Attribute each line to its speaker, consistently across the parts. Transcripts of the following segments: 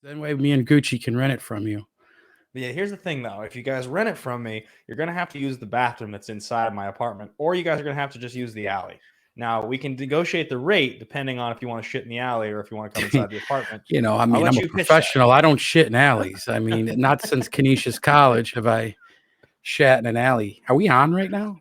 Speaker 1: Then way me and Gucci can rent it from you.
Speaker 2: But yeah, here's the thing though. If you guys rent it from me, you're going to have to use the bathroom that's inside my apartment, or you guys are going to have to just use the alley. Now, we can negotiate the rate depending on if you want to shit in the alley or if you want to come inside the apartment.
Speaker 1: I
Speaker 2: I'll
Speaker 1: mean,
Speaker 2: let
Speaker 1: I'm a
Speaker 2: you pitch that.
Speaker 1: professional. I don't shit in alleys. I mean, not since Canisius College have I shat in an alley. Are we on right now?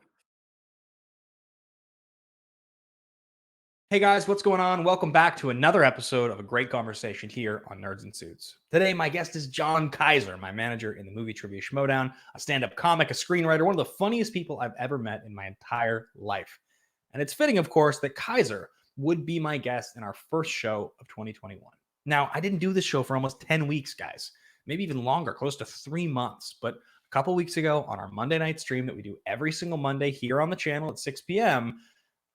Speaker 2: Hey guys, what's going on? Welcome back to another episode of a great conversation here on Nerds and Suits. Today, my guest is John Kaiser, my manager in the movie trivia Schmoedown, a stand-up comic, a screenwriter, one of the funniest people I've ever met in my entire life. And it's fitting, of course, that Kaiser would be my guest in our first show of 2021. Now, I didn't do this show for almost 10 weeks, guys, maybe even longer, close to 3 months. But a couple weeks ago on our Monday night stream that we do every single Monday here on the channel at 6 p.m.,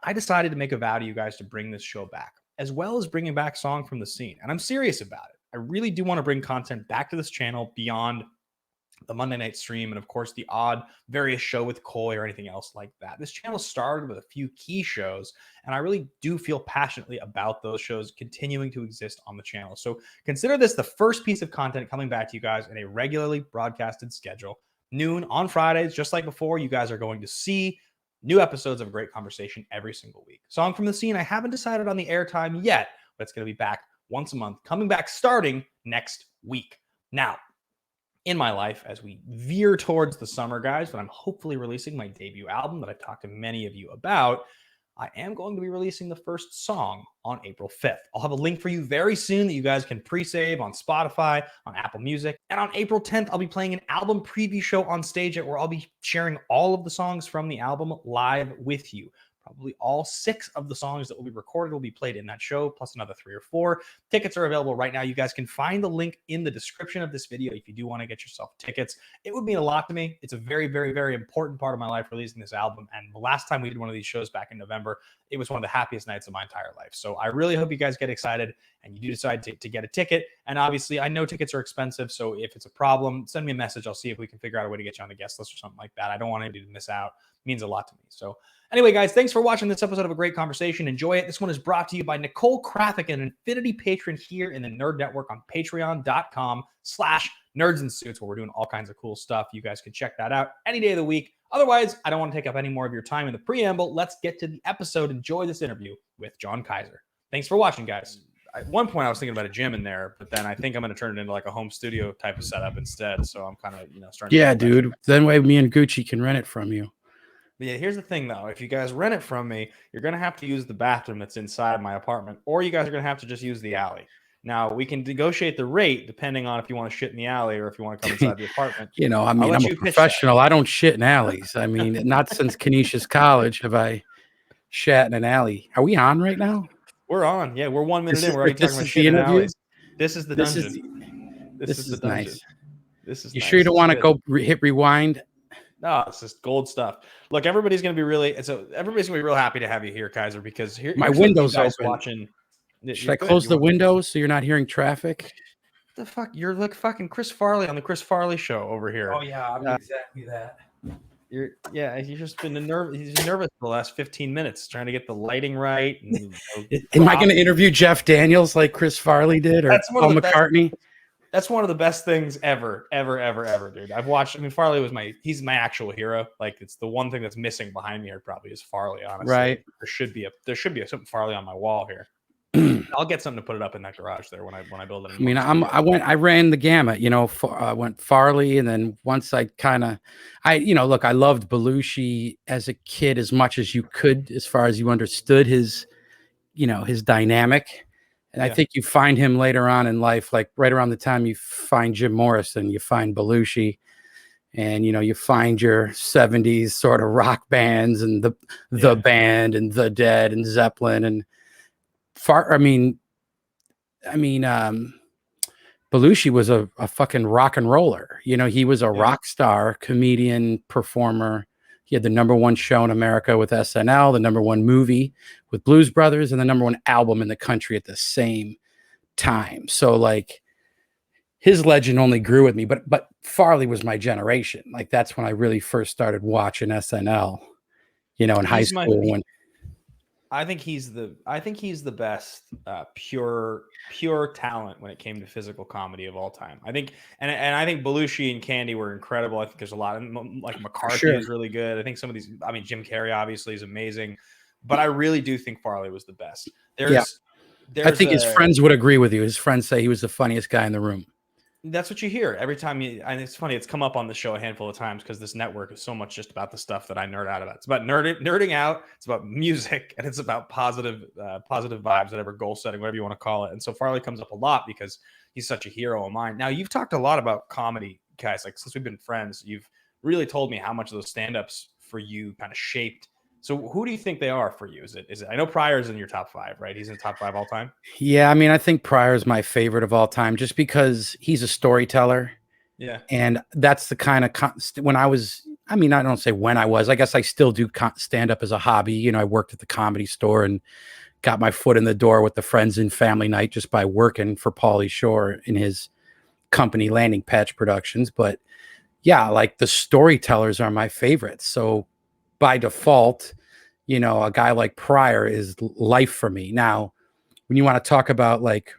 Speaker 2: I decided to make a vow to you guys to bring this show back, as well as bringing back Song from the Scene. And I'm serious about it. I really do want to bring content back to this channel beyond the Monday night stream and, of course, the odd various show with Coy or anything else like that. This channel started with a few key shows, and I really do feel passionately about those shows continuing to exist on the channel. So consider this the first piece of content coming back to you guys in a regularly broadcasted schedule. Noon on Fridays, just like before, you guys are going to see new episodes of a great conversation every single week. Song from the Scene, I haven't decided on the airtime yet, but it's going to be back once a month, coming back starting next week. Now, in my life, as we veer towards the summer, guys, when I'm hopefully releasing my debut album that I've talked to many of you about, I am going to be releasing the first song on April 5th. I'll have a link for you very soon that you guys can pre-save on Spotify, on Apple Music. And on April 10th, I'll be playing an album preview show on stage where I'll be sharing all of the songs from the album live with you. Probably all 6 of the songs that will be recorded will be played in that show, plus another 3 or 4. Tickets are available right now. You guys can find the link in the description of this video if you do want to get yourself tickets. It would mean a lot to me. It's a very, very, very important part of my life releasing this album. And the last time we did one of these shows back in November, it was one of the happiest nights of my entire life. So I really hope you guys get excited and you do decide to get a ticket. And obviously, I know tickets are expensive. So if it's a problem, send me a message. I'll see if we can figure out a way to get you on the guest list or something like that. I don't want anybody to miss out. It means a lot to me. So anyway, guys, thanks for watching this episode of A Great Conversation. Enjoy it. This one is brought to you by Nicole Krafik, an Infinity patron here in the Nerd Network on patreon.com/nerdsandsuits, where we're doing all kinds of cool stuff. You guys can check that out any day of the week. Otherwise, I don't want to take up any more of your time in the preamble. Let's get to the episode. Enjoy this interview with John Kaiser. Thanks for watching, guys. At one point, I was thinking about a gym in there, but then I think I'm going to turn it into like a home studio type of setup instead. So I'm kind of, starting.
Speaker 1: Yeah, dude. Then way me and Gucci can rent it from you.
Speaker 2: But yeah, here's the thing though. If you guys rent it from me, you're going to have to use the bathroom that's inside my apartment, or you guys are going to have to just use the alley. Now, we can negotiate the rate depending on if you want to shit in the alley or if you want to come inside the apartment.
Speaker 1: I mean, I'm a professional. I don't shit in alleys. I mean, not since Canisius College have I shat in an alley. Are we on right now?
Speaker 2: We're on. Yeah, we're 1 minute in. We're already talking about shit in alleys. This is the dungeon.
Speaker 1: This is
Speaker 2: the dungeon.
Speaker 1: Nice.
Speaker 2: This is
Speaker 1: you nice. Sure you don't want to go hit rewind?
Speaker 2: No, it's just gold stuff. Look, everybody's going to be everybody's going to be real happy to have you here, Kaiser, because here
Speaker 1: my window's open.
Speaker 2: Watching.
Speaker 1: Should I close the windows so you're not hearing traffic?
Speaker 2: The fuck, you're like fucking Chris Farley on the Chris Farley show over here.
Speaker 1: Oh yeah, I'm exactly that.
Speaker 2: You've just been he's nervous for the last 15 minutes trying to get the lighting right. And,
Speaker 1: am I going to interview Jeff Daniels like Chris Farley did, or Paul McCartney?
Speaker 2: That's one of the best things ever, dude. I've watched. I mean, Farley he's my actual hero. Like, it's the one thing that's missing behind me here probably is Farley. Honestly,
Speaker 1: right?
Speaker 2: There should be something Farley on my wall here. I'll get something to put it up in that garage there when I build it.
Speaker 1: I mean, I ran the gamut. I went Farley, and then once I look, I loved Belushi as a kid as much as you could, as far as you understood his dynamic. And I think you find him later on in life, like right around the time you find Jim Morrison, you find Belushi, and you find your 70s sort of rock bands and the band and the Dead and Zeppelin and Belushi was a fucking rock and roller. He was a rock star, comedian, performer. He had the #1 show in America with SNL, the #1 movie with Blues Brothers, and the #1 album in the country at the same time. So like his legend only grew with me, but Farley was my generation. Like that's when I really first started watching SNL, in high school.
Speaker 2: I think he's the best pure talent when it came to physical comedy of all time. I think and I think Belushi and Candy were incredible. I think there's a lot of like McCarthy
Speaker 1: Sure.
Speaker 2: is really good. I think some of these. I mean, Jim Carrey obviously is amazing, but I really do think Farley was the best.
Speaker 1: Yeah. I
Speaker 2: There's
Speaker 1: think his
Speaker 2: a
Speaker 1: friends would agree with you. His friends say he was the funniest guy in the room.
Speaker 2: That's what you hear every time and it's funny. It's come up on the show a handful of times because this network is so much just about the stuff that I nerd out about. It's about nerding out. It's about music, and it's about positive vibes, whatever, goal setting, whatever you want to call it. And so Farley comes up a lot because he's such a hero of mine. Now, you've talked a lot about comedy, guys. Like, since we've been friends, you've really told me how much of those stand-ups for you kind of shaped. So who do you think they are for you? Is it? I know Pryor's in your top 5, right? He's in the top 5 all time.
Speaker 1: Yeah, I mean, I think Pryor's my favorite of all time just because he's a storyteller.
Speaker 2: Yeah.
Speaker 1: And that's the kind of when I was, I mean, I don't say when I guess I still do stand up as a hobby. You know, I worked at the Comedy Store and got my foot in the door with the Friends and Family Night just by working for Pauly Shore in his company, Landing Patch Productions. But yeah, like the storytellers are my favorites. So by default, you know, a guy like Pryor is life for me. Now, when you want to talk about like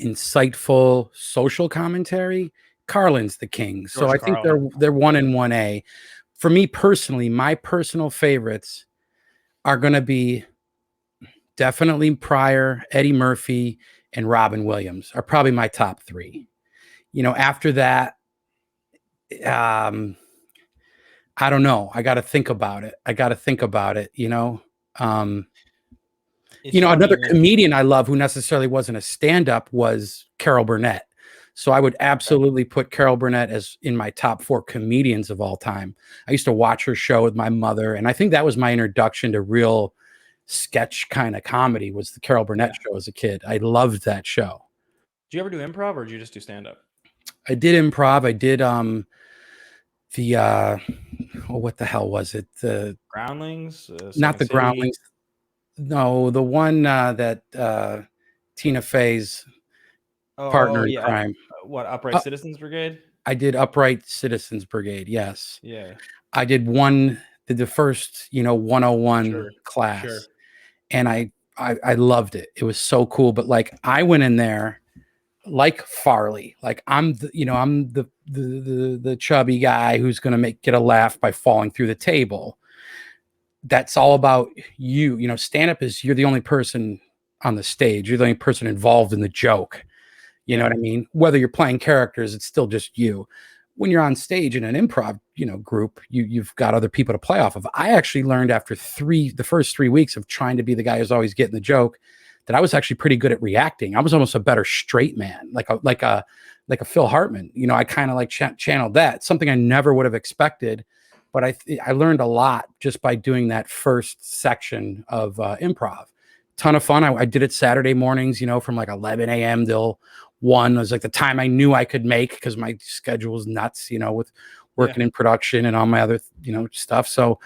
Speaker 1: insightful social commentary, Carlin's the king. So
Speaker 2: George
Speaker 1: I think
Speaker 2: Carlin.
Speaker 1: they're 1 and 1A. For me personally, my personal favorites are going to be definitely Pryor, Eddie Murphy, and Robin Williams are probably my top 3. You know, after that, um, I don't know. I got to think about it. Um,
Speaker 2: It's
Speaker 1: Another
Speaker 2: funny.
Speaker 1: comedian I love who necessarily wasn't a stand-up was Carol Burnett. So I would absolutely put Carol Burnett as in my top 4 comedians of all time. I used to watch her show with my mother, and I think that was my introduction to real sketch kind of comedy was the Carol Burnett show as a kid. I loved that show.
Speaker 2: Do you ever do improv or do you just do stand up?
Speaker 1: I did improv. I did the what the hell was it? The
Speaker 2: Groundlings,
Speaker 1: Not
Speaker 2: Second
Speaker 1: the
Speaker 2: City.
Speaker 1: Groundlings. No, the one that Tina Fey's partner in
Speaker 2: Yeah.
Speaker 1: crime.
Speaker 2: What, Upright
Speaker 1: Uh,
Speaker 2: Citizens Brigade?
Speaker 1: I did Upright Citizens Brigade. Yes.
Speaker 2: Yeah.
Speaker 1: I did the first, 101
Speaker 2: Sure. Sure.
Speaker 1: class, and I loved it. It was so cool. But like I went in there like Farley, like I'm the chubby guy who's gonna get a laugh by falling through the table. That's all about you. You know, stand up is you're the only person on the stage. You're the only person involved in the joke. You know
Speaker 2: Yeah.
Speaker 1: what I mean? Whether you're playing characters, it's still just you. When you're on stage in an improv, group, you've got other people to play off of. I actually learned after the first 3 weeks of trying to be the guy who's always getting the joke, that I was actually pretty good at reacting. I was almost a better straight man, like a Phil Hartman. You know, I kind of like channeled that, something I never would have expected. But I learned a lot just by doing that first section of improv. Ton of fun. I did it Saturday mornings, from like 11 a.m. till 1. It was like the time I knew I could make because my schedule was nuts, with
Speaker 2: Yeah.
Speaker 1: working in production and all my other, stuff. So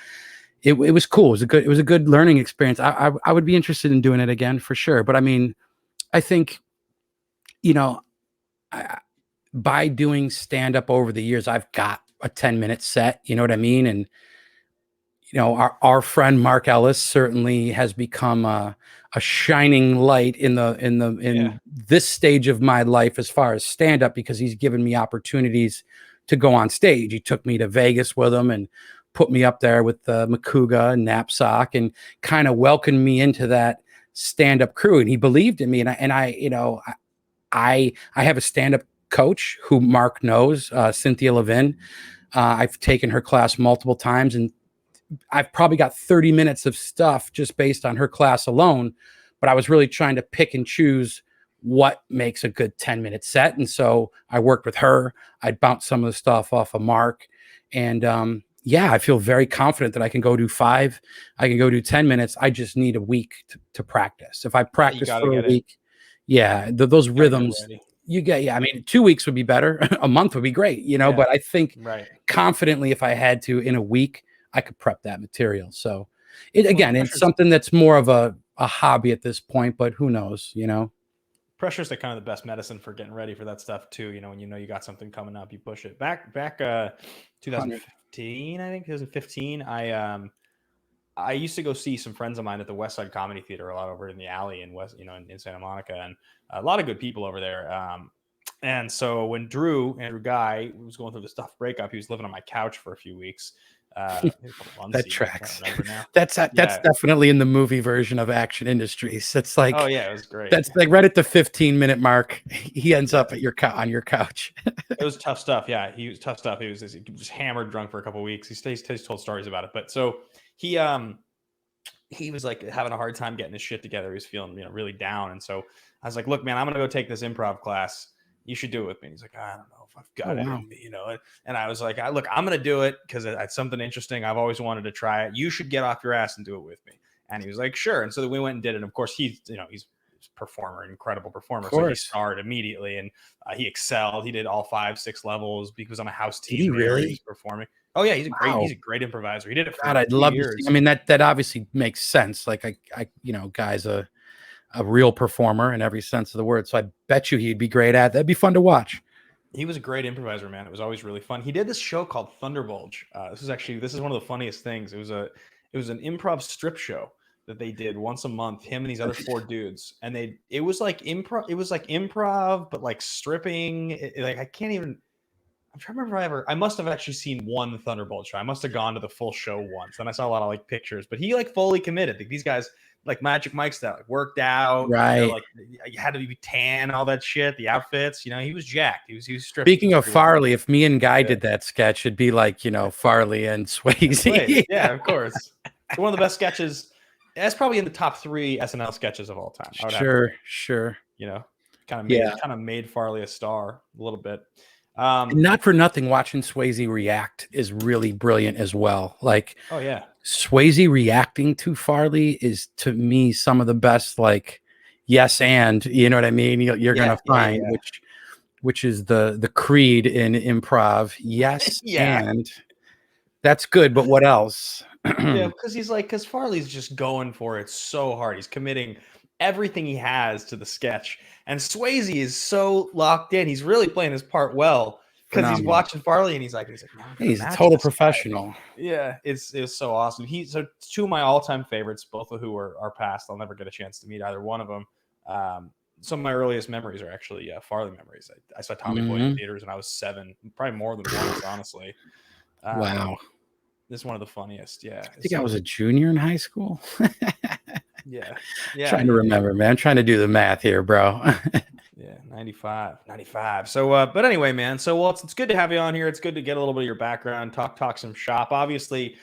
Speaker 1: it was cool. It was a good learning experience. I would be interested in doing it again for sure. But I mean, I think, you know, I, by doing stand up over the years, I've got a 10-minute set, you know what I mean? And, our friend Mark Ellis certainly has become a shining light in this stage of my life as far as stand up, because he's given me opportunities to go on stage. He took me to Vegas with him and put me up there with Makuga and Knapsack and kind of welcomed me into that stand up crew. And he believed in me. I have a stand up coach who Mark knows, Cynthia Levin. I've taken her class multiple times, and I've probably got 30 minutes of stuff just based on her class alone. But I was really trying to pick and choose what makes a good 10-minute set. And so I worked with her. I'd bounce some of the stuff off of Mark. And yeah, I feel very confident that I can go do 5. I can go do 10 minutes. I just need a week to practice. If I
Speaker 2: You
Speaker 1: practice
Speaker 2: got to
Speaker 1: for a
Speaker 2: get it.
Speaker 1: week, yeah, those
Speaker 2: Got to get
Speaker 1: rhythms
Speaker 2: ready.
Speaker 1: I mean, 2 weeks would be better. A month would be great,
Speaker 2: Yeah.
Speaker 1: but I think
Speaker 2: Right.
Speaker 1: confidently, if I had to in a week, I could prep that material. So it's
Speaker 2: pressure's
Speaker 1: something that's more of a hobby at this point, but who knows,
Speaker 2: pressure's the kind of the best medicine for getting ready for that stuff too. When you got something coming up, you push it. Back
Speaker 1: 100.
Speaker 2: 2015, I think 2015. I used to go see some friends of mine at the West Side Comedy Theater a lot over in the alley in West, in Santa Monica, and a lot of good people over there. And so when Andrew Guy, was going through this tough breakup, he was living on my couch for a few weeks, maybe a couple months
Speaker 1: That
Speaker 2: even. I can't
Speaker 1: tracks.
Speaker 2: remember now.
Speaker 1: That's
Speaker 2: Yeah.
Speaker 1: definitely in the movie version of Action Industries. It's like
Speaker 2: Oh yeah, it was great.
Speaker 1: that's like right at the 15-minute mark. He ends
Speaker 2: Yeah.
Speaker 1: up at on your couch.
Speaker 2: It was tough stuff. Yeah, he was tough stuff. He was just hammered drunk for a couple of weeks. He's told stories about it. But so he was like having a hard time getting his shit together. He was feeling, really down. And so I was like, look, man, I'm going to go take this improv class. You should do it with me. And he's like, I don't know if I've got it in me, And I was like, look, I'm going to do it because it's something interesting. I've always wanted to try it. You should get off your ass and do it with me. And he was like, sure. And so we went and did it. And of course, he's a performer, incredible performer. So he starred immediately and he excelled. He did all 5-6 levels because he was on a house team.
Speaker 1: Did he really?
Speaker 2: He was performing. Oh yeah, he's a great improviser. He did it for
Speaker 1: God, I'd love
Speaker 2: years.
Speaker 1: to see. I mean, that obviously makes sense. Like I Guy's a real performer in every sense of the word. So I bet you he'd be great at. That'd be fun to watch.
Speaker 2: He was a great improviser, man. It was always really fun. He did this show called Thunderbulge. This is one of the funniest things. It was an improv strip show that they did once a month. Him and these other 4 dudes, and it was like improv. It was like improv, but like stripping. I can't even. I'm trying to remember if I must have actually seen one Thunderbolt show. I must have gone to the full show once. And I saw a lot of like pictures, but he like fully committed. Like, these guys like Magic Mike style, like worked out,
Speaker 1: right?
Speaker 2: Like you had to be tan, all that shit, the outfits, he was jacked. He was stripped.
Speaker 1: Speaking of Farley, if me and Guy did that sketch, it'd be like, Farley and Swayze.
Speaker 2: Yeah, of course. It's one of the best sketches. That's probably in the top 3 SNL sketches of all time.
Speaker 1: Sure.
Speaker 2: Kind of made Farley a star a little bit.
Speaker 1: Not for nothing, watching Swayze react is really brilliant as well. Like,
Speaker 2: oh yeah,
Speaker 1: Swayze reacting to Farley is, to me, some of the best. Like, yes, and you know what I mean. You're gonna find which is the creed in improv. Yes, and that's good. But what else?
Speaker 2: Yeah, because Farley's just going for it so hard. He's committing everything he has to the sketch, and Swayze is so locked in. He's really playing his part well because he's watching Farley and he's like
Speaker 1: he's a total professional.
Speaker 2: Guy. Yeah, it's so awesome. So 2 of my all-time favorites, both of who are passed. I'll never get a chance to meet either one of them. Some of my earliest memories are actually Farley memories. I saw Tommy Boy in theaters when I was 7, probably more than once, honestly.
Speaker 1: Wow.
Speaker 2: This is one of the funniest. Yeah.
Speaker 1: I think I was a junior in high school.
Speaker 2: Yeah.
Speaker 1: Trying to remember, man. I'm trying to do the math here, bro.
Speaker 2: Yeah, 95. So, but anyway, man. So, it's good to have you on here. It's good to get a little bit of your background, talk some shop. Obviously,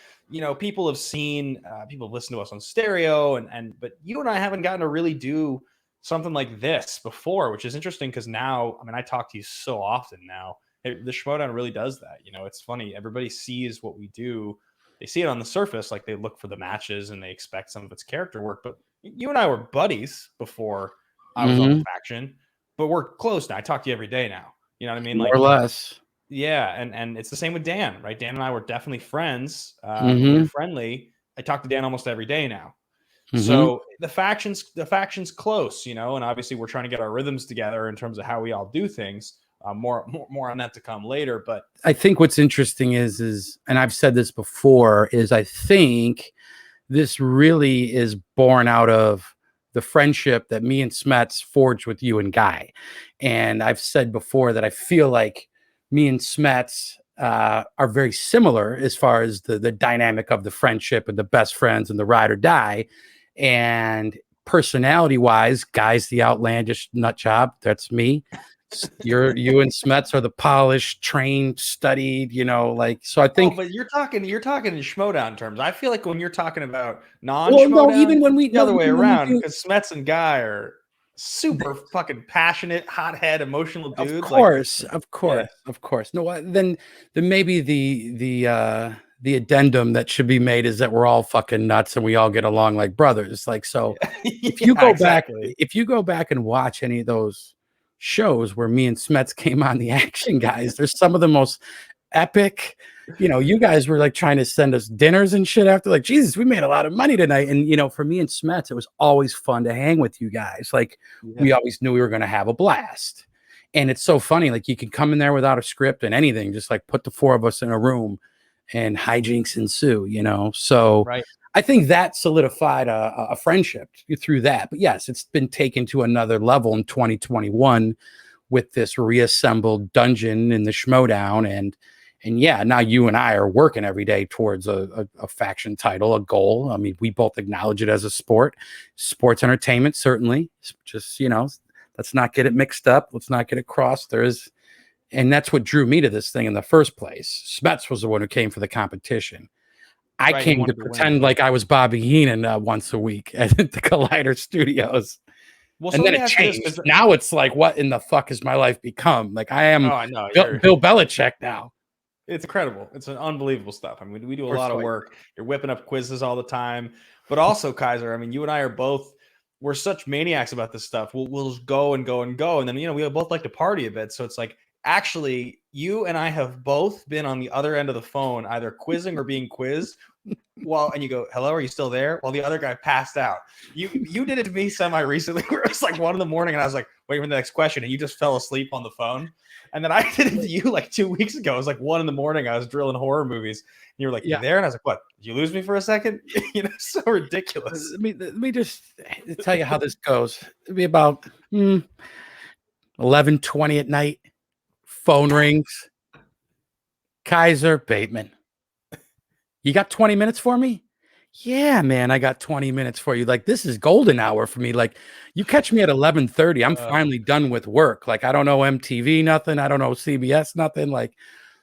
Speaker 2: people have seen, people have listened to us on stereo, but you and I haven't gotten to really do something like this before, which is interesting because now, I mean, I talk to you so often now. The Schmoedown really does that. It's funny. Everybody sees what we do. They see it on the surface, like they look for the matches and they expect some of its character work. But you and I were buddies before I was on the faction, but we're close now. I talk to you every day now. You know what I mean?
Speaker 1: More or less.
Speaker 2: Yeah. And it's the same with Dan, right? Dan and I were definitely friends. We're friendly. I talk to Dan almost every day now. So the faction's close, and obviously we're trying to get our rhythms together in terms of how we all do things. More on that to come later. But
Speaker 1: I think what's interesting is, and I've said this before, is I think this really is born out of the friendship that me and Smets forged with you and Guy. And I've said before that I feel like me and Smets are very similar as far as the dynamic of the friendship and the best friends and the ride or die. And personality wise, Guy's the outlandish nut job. That's me. You and Smets are the polished, trained, studied, so I think.
Speaker 2: But you're talking in Schmoedown terms. I feel like when you're talking about non-Schmoedown,
Speaker 1: even when
Speaker 2: the other way around, because Smets and Guy are super fucking passionate, hothead, emotional dudes.
Speaker 1: Of course. No, then maybe the addendum that should be made is that we're all fucking nuts and we all get along like brothers. Like, so if you go back and watch any of those shows where me and Smets came on the Action Guys, there's some of the most epic, you guys were like trying to send us dinners and shit after, like, Jesus, we made a lot of money tonight. And for me and Smets, it was always fun to hang with you guys. Like, we always knew we were going to have a blast. And it's so funny, like, you can come in there without a script and anything, just like put the 4 of us in a room and hijinks ensue, you know? So
Speaker 2: Right.
Speaker 1: I think that solidified a friendship through that. But yes, it's been taken to another level in 2021 with this reassembled dungeon in the Schmoedown. And yeah, now you and I are working every day towards a faction title, a goal. I mean, we both acknowledge it as a sport, sports entertainment, certainly. Just, you know, let's not get it mixed up. Let's not get it crossed. And that's what drew me to this thing in the first place. Smets was the one who came for the competition. I
Speaker 2: Right, he
Speaker 1: came to
Speaker 2: wanted to win.
Speaker 1: pretend like I was Bobby Heenan once a week at the Collider Studios.
Speaker 2: Well, so
Speaker 1: And
Speaker 2: let
Speaker 1: then
Speaker 2: me
Speaker 1: it
Speaker 2: ask you this,
Speaker 1: changed.
Speaker 2: 'cause
Speaker 1: Now it's like, what in the fuck has my life become? Like I am
Speaker 2: I know
Speaker 1: Bill Belichick now.
Speaker 2: it's incredible. It's an unbelievable stuff. I mean, we do a
Speaker 1: Or
Speaker 2: lot of
Speaker 1: slightly.
Speaker 2: work. You're whipping up quizzes all the time, but also Kaiser. I mean, you and I are both we're such maniacs about this stuff. We'll just go and go and go, and then we both like to party a bit. So it's like actually, you and I have both been on the other end of the phone, either quizzing or being quizzed. Well, and you go, hello, are you still there? While the other guy passed out. You did it to me semi recently where it's like 1 a.m. and I was like, waiting for the next question, and you just fell asleep on the phone. And then I did it to you like 2 weeks ago. It was like 1 a.m. I was drilling horror movies. And you were like, you there? And I was like, what? Did you lose me for a second? So ridiculous.
Speaker 1: Let me just tell you how this goes. It'll be about 11:20 at night. Phone rings. Kaiser Bateman. You got 20 minutes for me? Yeah, man, I got 20 minutes for you. Like, this is golden hour for me. Like, you catch me at 11:30, I'm finally done with work. Like, I don't know MTV, nothing. I don't know CBS, nothing. Like,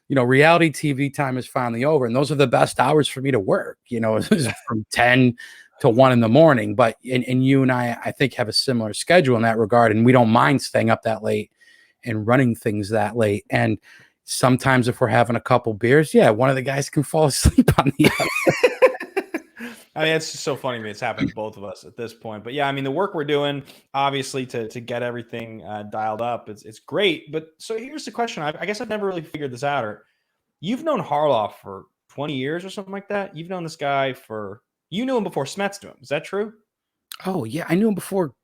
Speaker 1: reality TV time is finally over. And those are the best hours for me to work, from 10 to 1 in the morning. But, and you and I think, have a similar schedule in that regard. And we don't mind staying up that late and running things that late. And sometimes if we're having a couple beers, yeah, one of the guys can fall asleep on the other.
Speaker 2: I mean, it's just so funny to me. It's happened to both of us at this point. But yeah, I mean, the work we're doing, obviously, to get everything dialed up, it's great. But so here's the question. I guess I've never really figured this out. Or you've known Harloff for 20 years or something like that. You've known this guy you knew him before Smets knew him. Is that true?
Speaker 1: Oh, yeah. I knew him before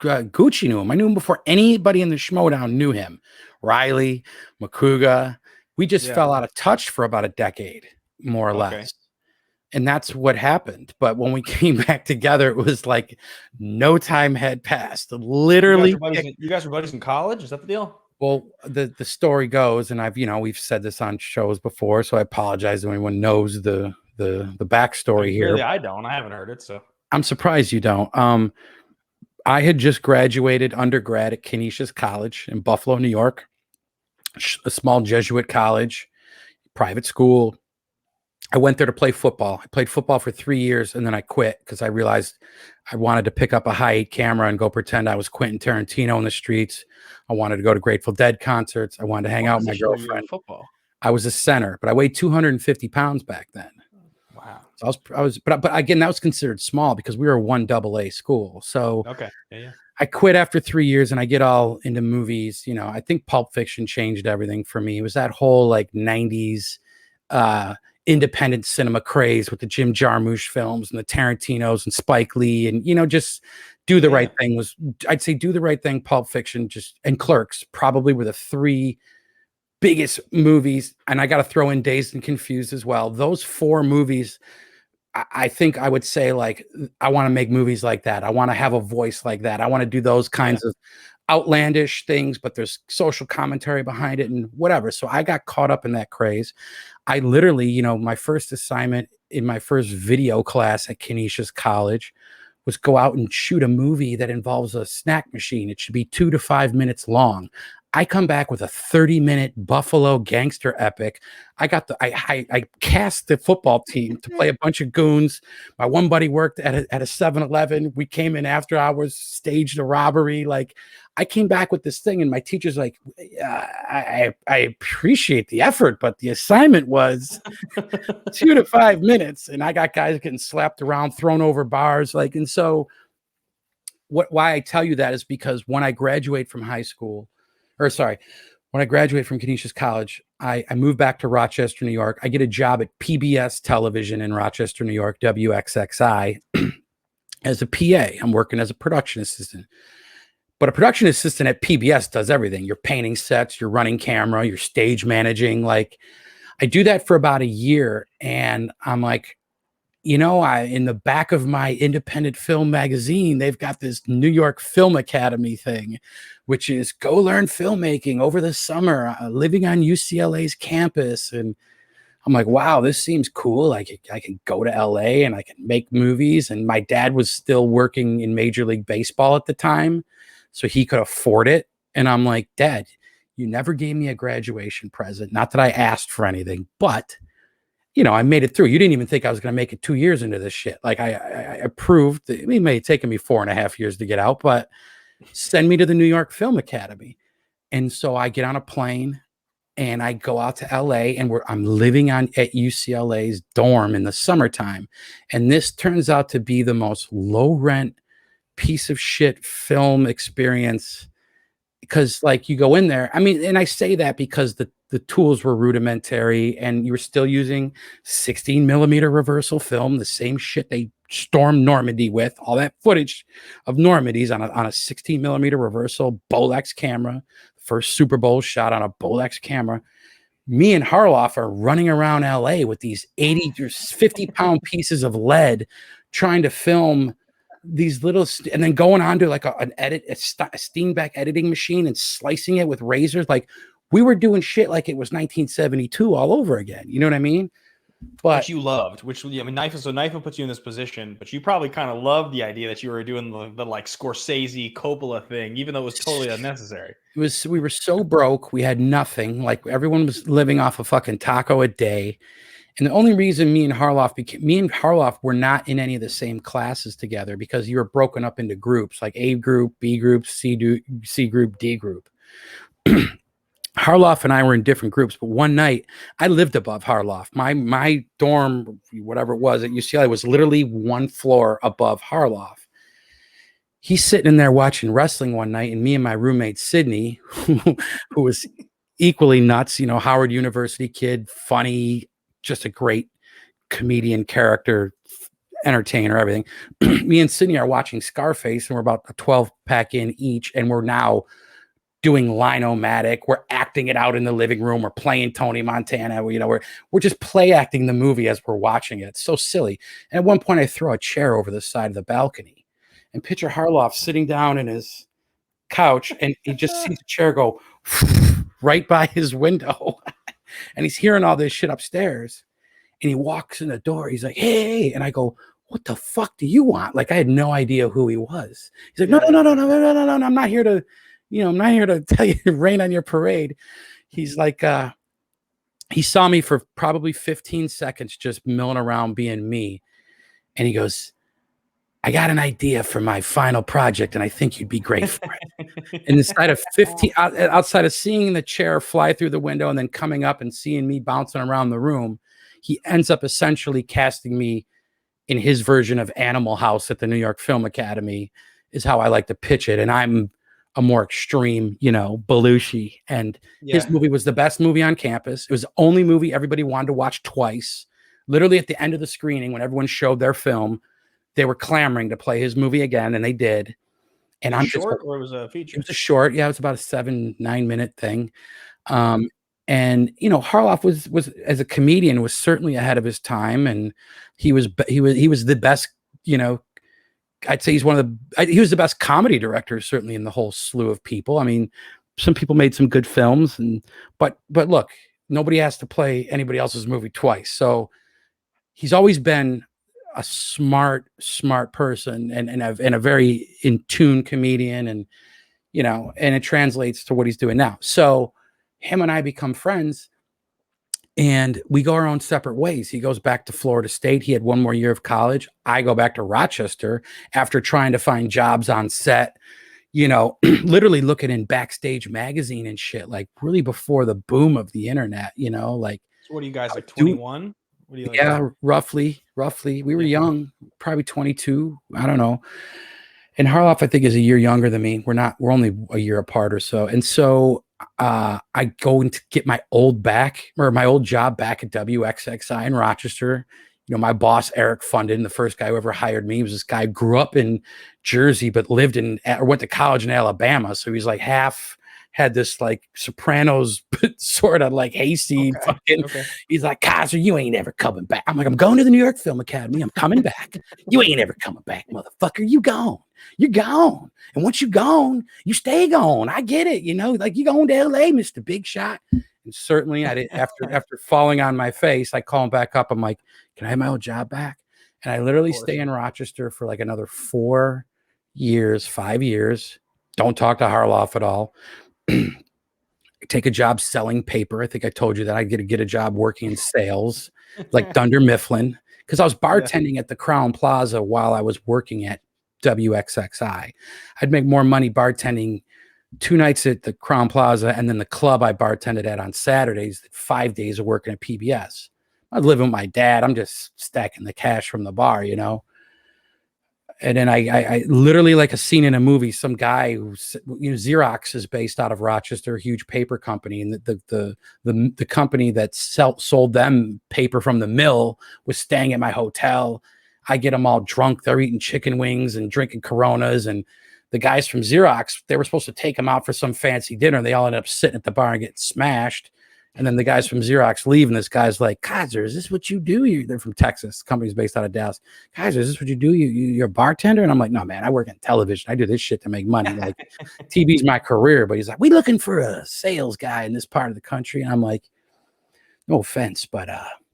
Speaker 1: Gucci knew him. I knew him before anybody in the Schmoedown knew him. Riley, Makuga. We just fell out of touch for about a decade, more or less. And that's what happened. But when we came back together, it was like no time had passed. Literally.
Speaker 2: You guys were buddies in college? Is that the deal?
Speaker 1: Well, the story goes, and we've said this on shows before, so I apologize if anyone knows the backstory here.
Speaker 2: Clearly I don't. I haven't heard it, so
Speaker 1: I'm surprised you don't. I had just graduated undergrad at Canisius College in Buffalo, New York, a small Jesuit college, private school. I went there to play football. I played football for 3 years, and then I quit because I realized I wanted to pick up a high-8 camera and go pretend I was Quentin Tarantino in the streets. I wanted to go to Grateful Dead concerts. I wanted to hang out with my girlfriend.
Speaker 2: Football.
Speaker 1: I was a center, but I weighed 250 pounds back then.
Speaker 2: Wow.
Speaker 1: So but again, that was considered small because we were a 1AA school. So
Speaker 2: okay, yeah.
Speaker 1: I quit after 3 years and I get all into movies. I think Pulp Fiction changed everything for me. It was that whole like 90s independent cinema craze with the Jim Jarmusch films and the Tarantinos and Spike Lee and, just Do the Right Thing I'd say Do the Right Thing, Pulp Fiction, and Clerks probably were the 3 biggest movies. And I got to throw in Dazed and Confused as well. Those 4 movies, I think I would say, like, I want to make movies like that. I want to have a voice like that. I want to do those kinds of outlandish things, but there's social commentary behind it and whatever. So I got caught up in that craze. I literally, my first assignment in my first video class at Canisius College was go out and shoot a movie that involves a snack machine. It should be 2 to 5 minutes long. I come back with a 30-minute Buffalo gangster epic. I cast the football team to play a bunch of goons. My one buddy worked at a 7-Eleven. We came in after hours, staged a robbery. Like, I came back with this thing, and my teacher's like, I appreciate the effort, but the assignment was 2 to 5 minutes. And I got guys getting slapped around, thrown over bars. Like, and so why I tell you that is because when I graduate from when I graduate from Canisius College, I moved back to Rochester, New York. I get a job at PBS Television in Rochester, New York, WXXI, as a PA. I'm working as a production assistant. But a production assistant at PBS does everything. You're painting sets, you're running camera, you're stage managing. Like, I do that for about a year, and I'm like, in the back of my independent film magazine, they've got this New York Film Academy thing, which is go learn filmmaking over the summer, living on UCLA's campus. And I'm like, wow, this seems cool. I can go to LA and I can make movies. And my dad was still working in Major League Baseball at the time, so he could afford it. And I'm like, Dad, you never gave me a graduation present. Not that I asked for anything, but I made it through. You didn't even think I was going to make it 2 years into this shit. Like I proved that it may have taken me 4.5 years to get out, but send me to the New York Film Academy. And so I get on a plane and I go out to LA, and I'm living at UCLA's dorm in the summertime. And this turns out to be the most low rent piece of shit film experience, because like you go in there, I mean, and I say that because the tools were rudimentary and you were still using 16 millimeter reversal film, the same shit they stormed Normandy with, all that footage of Normandy's on a 16 millimeter reversal Bolex camera, first Super Bowl shot on a Bolex camera. Me and Harloff are running around LA with these 80 or 50 pound pieces of lead trying to film these little, and then going on to like a Steenbeck editing machine and slicing it with razors. Like we were doing shit like it was 1972 all over again. You know what I mean? But
Speaker 2: which you loved, which, I mean, Knife puts you in this position, but you probably kind of loved the idea that you were doing the like Scorsese Coppola thing, even though it was totally unnecessary.
Speaker 1: We were so broke. We had nothing. Like everyone was living off a fucking taco a day. And the only reason me and Harloff were not in any of the same classes together, because you were broken up into groups, like A group, B group, C group, D group. Harloff and I were in different groups, but one night I lived above Harloff. My dorm, whatever it was at UCLA, was literally one floor above Harloff. He's sitting in there watching wrestling one night, and me and my roommate Sydney, who was equally nuts, Howard University kid, funny, just a great comedian, character, entertainer, everything. Me and Sydney are watching Scarface, and we're about a 12-pack in each, and we're now doing Lino-matic. We're acting it out in the living room. We're playing Tony Montana. We're just play acting the movie as we're watching it. It's so silly. And at one point, I throw a chair over the side of the balcony, and picture Harloff sitting down in his couch, and he just sees the chair go right by his window. And he's hearing all this shit upstairs, and he walks in the door. He's like, hey, and I go, what the fuck do you want? Like, I had no idea who he was. He's like, no, I'm not here to, I'm not here to tell you to rain on your parade. He's like, he saw me for probably 15 seconds just milling around being me. And he goes, I got an idea for my final project, and I think you'd be great for it. And outside of seeing the chair fly through the window and then coming up and seeing me bouncing around the room, he ends up essentially casting me in his version of Animal House at the New York Film Academy, is how I like to pitch it. And I'm a more extreme, Belushi. And his movie was the best movie on campus. It was the only movie everybody wanted to watch twice. Literally at the end of the screening, when everyone showed their film, they were clamoring to play his movie again, and they did. And I'm
Speaker 2: short, or it was a feature?
Speaker 1: It was a short. Yeah, it was about a 7-9 minute thing. And Harloff was as a comedian was certainly ahead of his time, and he was the best. I'd say he was the best comedy director, certainly, in the whole slew of people. I mean, some people made some good films, but look, nobody has to play anybody else's movie twice. So he's always been a smart person and a very in tune comedian, and and it translates to what he's doing now. So him and I become friends, and we go our own separate ways. He goes back to Florida State. He had one more year of college. I go back to Rochester after trying to find jobs on set, literally looking in Backstage magazine and shit, like really before the boom of the internet, like.
Speaker 2: So what are you guys, like 21? What do you like?
Speaker 1: Yeah, roughly. We were young, probably 22. I don't know. And Harloff, I think, is a year younger than me. We're only a year apart or so. And so I go and get my old job back at WXXI in Rochester. My boss, Eric Fundin, the first guy who ever hired me, was this guy who grew up in Jersey, but went to college in Alabama. So he's like half had this like Sopranos sort of like hayseed fucking.
Speaker 2: Okay.
Speaker 1: He's like, Kaiser, you ain't ever coming back. I'm like, I'm going to the New York Film Academy. I'm coming back. You ain't ever coming back, motherfucker. You gone. You're gone. And once you're gone, you stay gone. I get it. You know, like you going to LA, Mr. Big Shot. And certainly I did after falling on my face, I call him back up. I'm like, can I have my old job back? And I literally stay in Rochester for like another 5 years. Don't talk to Harloff at all. Take a job selling paper. I think I told you that I get a job working in sales, like Dunder Mifflin, because I was bartending at the Crown Plaza while I was working at WXXI. I'd make more money bartending 2 nights at the Crown Plaza and then the club I bartended at on Saturdays, 5 days of working at PBS. I'd live with my dad. I'm just stacking the cash from the bar, you know. And then I literally, like a scene in a movie, some guy who's, you know, Xerox is based out of Rochester, a huge paper company, and the company that sold them paper from the mill was staying at my hotel. I get them all drunk. They're eating chicken wings and drinking Coronas, and the guys from Xerox, they were supposed to take them out for some fancy dinner. They all ended up sitting at the bar and getting smashed. And then the guys from Xerox leave, and this guy's like, Kaiser, is this what you do? They're from Texas. The company's based out of Dallas. Kaiser, is this what you do? You're a bartender? And I'm like, no, man, I work in television. I do this shit to make money. Like, TV's my career. But he's like, we looking for a sales guy in this part of the country. And I'm like, no offense, but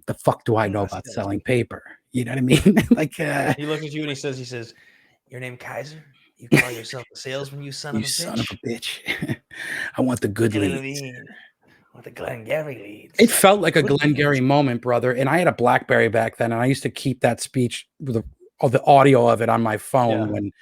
Speaker 1: the fuck do I know about selling paper? You know what I mean? Like,
Speaker 2: he looks at you and he says, your name Kaiser? You call yourself a salesman, you son of a bitch?
Speaker 1: You son of a bitch. I want the good leads.
Speaker 2: With the Glengarry leads.
Speaker 1: It felt like a Glengarry moment, brother. And I had a BlackBerry back then, and I used to keep that speech with the audio of it on my phone when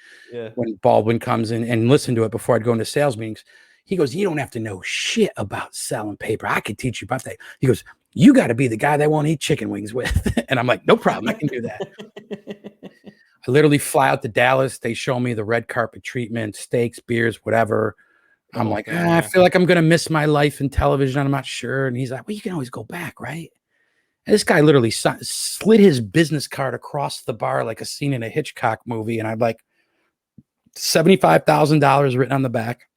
Speaker 1: Baldwin comes in and listen to it before I'd go into sales meetings. He goes, you don't have to know shit about selling paper. I could teach you about that. He goes, you got to be the guy that won't eat chicken wings with. And I'm like, no problem. I can do that. I literally fly out to Dallas. They show me the red carpet treatment, steaks, beers, whatever. I'm like, I feel like I'm going to miss my life in television. I'm not sure. And he's like, well, you can always go back, right? And this guy literally slid his business card across the bar like a scene in a Hitchcock movie. And I'd like $75,000 written on the back.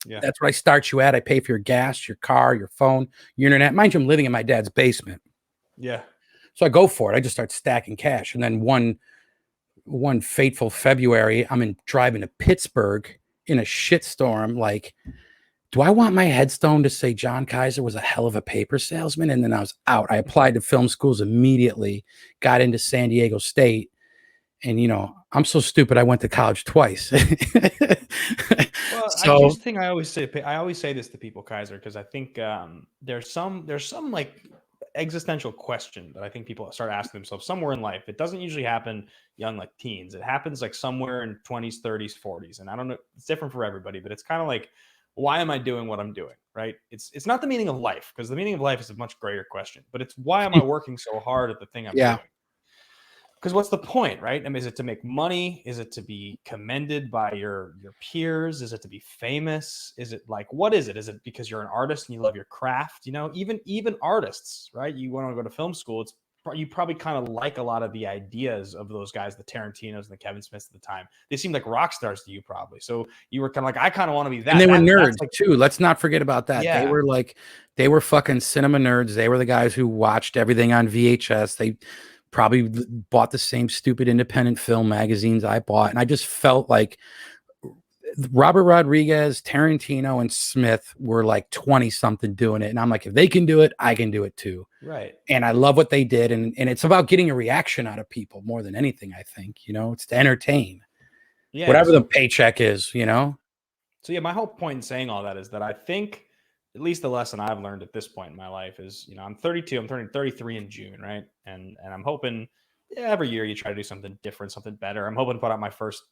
Speaker 1: Yeah. That's what I start you at. I pay for your gas, your car, your phone, your internet. Mind you, I'm living in my dad's basement.
Speaker 2: Yeah.
Speaker 1: So I go for it. I just start stacking cash. And then one fateful February, I'm driving to Pittsburgh in a shitstorm. Like, do I want my headstone to say John Kaiser was a hell of a paper salesman? And then I was out. I applied to film schools immediately, got into San Diego State. And, you know, I'm so stupid. I went to college twice.
Speaker 2: Well, here's the thing I always say this to people, Kaiser, because I think there's some like existential question that I think people start asking themselves somewhere in life. It doesn't usually happen young, like teens. It happens like somewhere in 20s, 30s, 40s. And I don't know, it's different for everybody, but it's kind of like, why am I doing what I'm doing? Right. It's not the meaning of life, because the meaning of life is a much greater question, but it's why am I working so hard at the thing I'm doing? Because what's the point, right? I mean, is it to make money? Is it to be commended by your peers? Is it to be famous? Is it like, what is it? Is it because you're an artist and you love your craft? You know, even artists, right? You want to go to film school. You probably kind of like a lot of the ideas of those guys, the Tarantinos and the Kevin Smets at the time. They seemed like rock stars to you, probably. So you were kind of like, I kind of want to be that.
Speaker 1: And they were nerds too. Let's not forget about that. Yeah. They were fucking cinema nerds. They were the guys who watched everything on VHS. They probably bought the same stupid independent film magazines I bought. And I just felt like Robert Rodriguez, Tarantino, and Smith were like 20 something doing it. And I'm like, if they can do it, I can do it too.
Speaker 2: Right.
Speaker 1: And I love what they did. And it's about getting a reaction out of people more than anything, I think. You know, it's to entertain. Yeah. Whatever the paycheck is, you know?
Speaker 2: So yeah, my whole point in saying all that is that I think at least the lesson I've learned at this point in my life is, you know, I'm 32, I'm turning 33 in June, right? And I'm hoping every year you try to do something different, something better. I'm hoping to put out my first,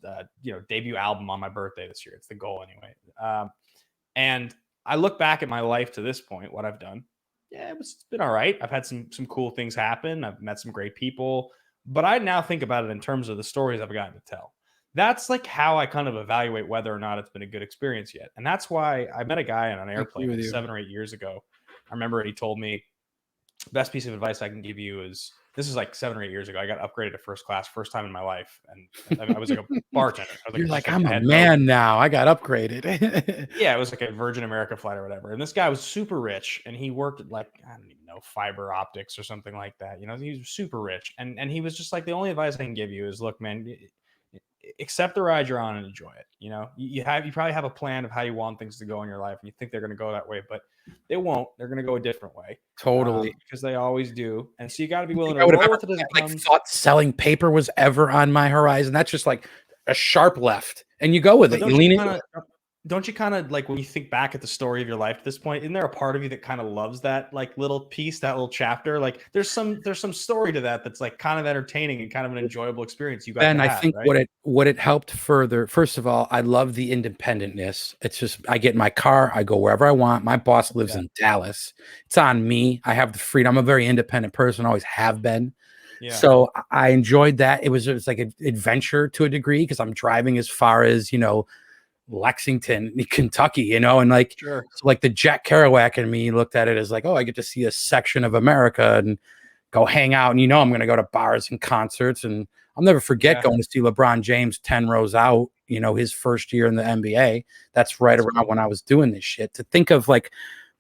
Speaker 2: debut album on my birthday this year. It's the goal anyway. And I look back at my life to this point, what I've done. Yeah, it's been all right. I've had some cool things happen. I've met some great people, but I now think about it in terms of the stories I've gotten to tell. That's like how I kind of evaluate whether or not it's been a good experience yet. And that's why I met a guy on an airplane like 7 or 8 years ago. I remember he told me, best piece of advice I can give you is, this is like 7 or 8 years ago. I got upgraded to first class, first time in my life, and I was like a bartender. I was
Speaker 1: You're
Speaker 2: like just
Speaker 1: like,
Speaker 2: like
Speaker 1: I'm
Speaker 2: I
Speaker 1: a
Speaker 2: had no,
Speaker 1: man now. I got upgraded.
Speaker 2: yeah, it was like a Virgin America flight or whatever. And this guy was super rich, and he worked at like, I don't even know, fiber optics or something like that. You know, he was super rich, and he was just like, the only advice I can give you is, look, man, accept the ride you're on and enjoy it. You know, you probably have a plan of how you want things to go in your life, and you think they're going to go that way, but they won't. They're going to go a different way,
Speaker 1: Totally.
Speaker 2: because they always do. And so you got to be
Speaker 1: You
Speaker 2: willing
Speaker 1: think
Speaker 2: to
Speaker 1: I would have
Speaker 2: roll
Speaker 1: ever
Speaker 2: with it as it
Speaker 1: like
Speaker 2: comes.
Speaker 1: thought selling paper was ever on my horizon? That's just like a sharp left, and you go with
Speaker 2: But
Speaker 1: it. You lean into it.
Speaker 2: don't you kind of like, when you think back at the story of your life at this point, isn't there a part of you that kind of loves that like little piece, that little chapter? Like there's some story to that that's like kind of entertaining and kind of an enjoyable experience you got to
Speaker 1: Ben, I
Speaker 2: have,
Speaker 1: think
Speaker 2: right?
Speaker 1: what it helped further. First of all, I love the independentness. It's just I get in my car, I go wherever I want. My boss lives
Speaker 2: Yeah.
Speaker 1: in Dallas. It's on me. I have the freedom. I'm a very independent person. Always have been.
Speaker 2: Yeah.
Speaker 1: So I enjoyed that. It was like an adventure to a degree because I'm driving as far as Lexington, Kentucky, and like
Speaker 2: Sure.
Speaker 1: so like the Jack Kerouac in me looked at it as like, oh, I get to see a section of America and go hang out. And I'm going to go to bars and concerts. And I'll never forget
Speaker 2: Yeah.
Speaker 1: going to see LeBron James 10 rows out, his first year in the NBA. That's right
Speaker 2: That's
Speaker 1: around
Speaker 2: cool.
Speaker 1: when I was doing this shit. To think of like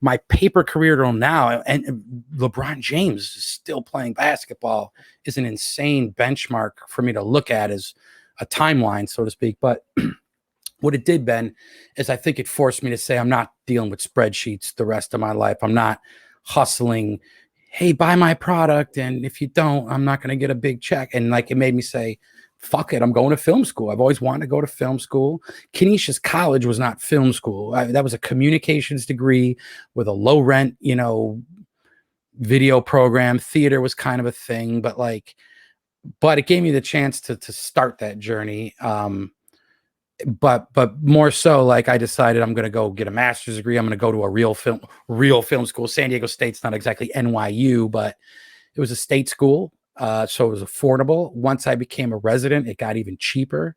Speaker 1: my paper career till now, and LeBron James is still playing basketball is an insane benchmark for me to look at as a timeline, so to speak. But what it did, Ben, is I think it forced me to say I'm not dealing with spreadsheets the rest of my life. I'm not hustling, hey, buy my product. And if you don't, I'm not going to get a big check. And like it made me say, fuck it, I'm going to film school. I've always wanted to go to film school. Canisius College was not film school. That was a communications degree with a low rent, video program. Theater was kind of a thing, but it gave me the chance to start that journey. But more so, like I decided I'm going to go get a master's degree. I'm going to go to a real film school. San Diego State's not exactly NYU, but it was a state school. So it was affordable. Once I became a resident, it got even cheaper.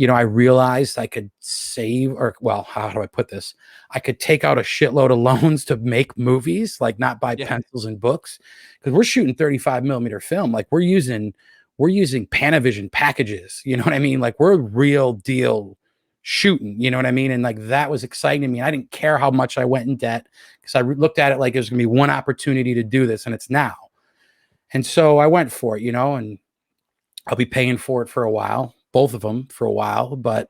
Speaker 1: I realized I could save, or well, how do I put this? I could take out a shitload of loans to make movies, like not buy
Speaker 2: Yeah.
Speaker 1: pencils and books, because we're shooting 35 millimeter film. Like we're using Panavision packages. You know what I mean? Like we're real deal shooting. You know what I mean? And like that was exciting to me. I didn't care how much I went in debt because I looked at it like there's gonna be one opportunity to do this, and it's now. And so I went for it. And I'll be paying for it for a while, both of them for a while, but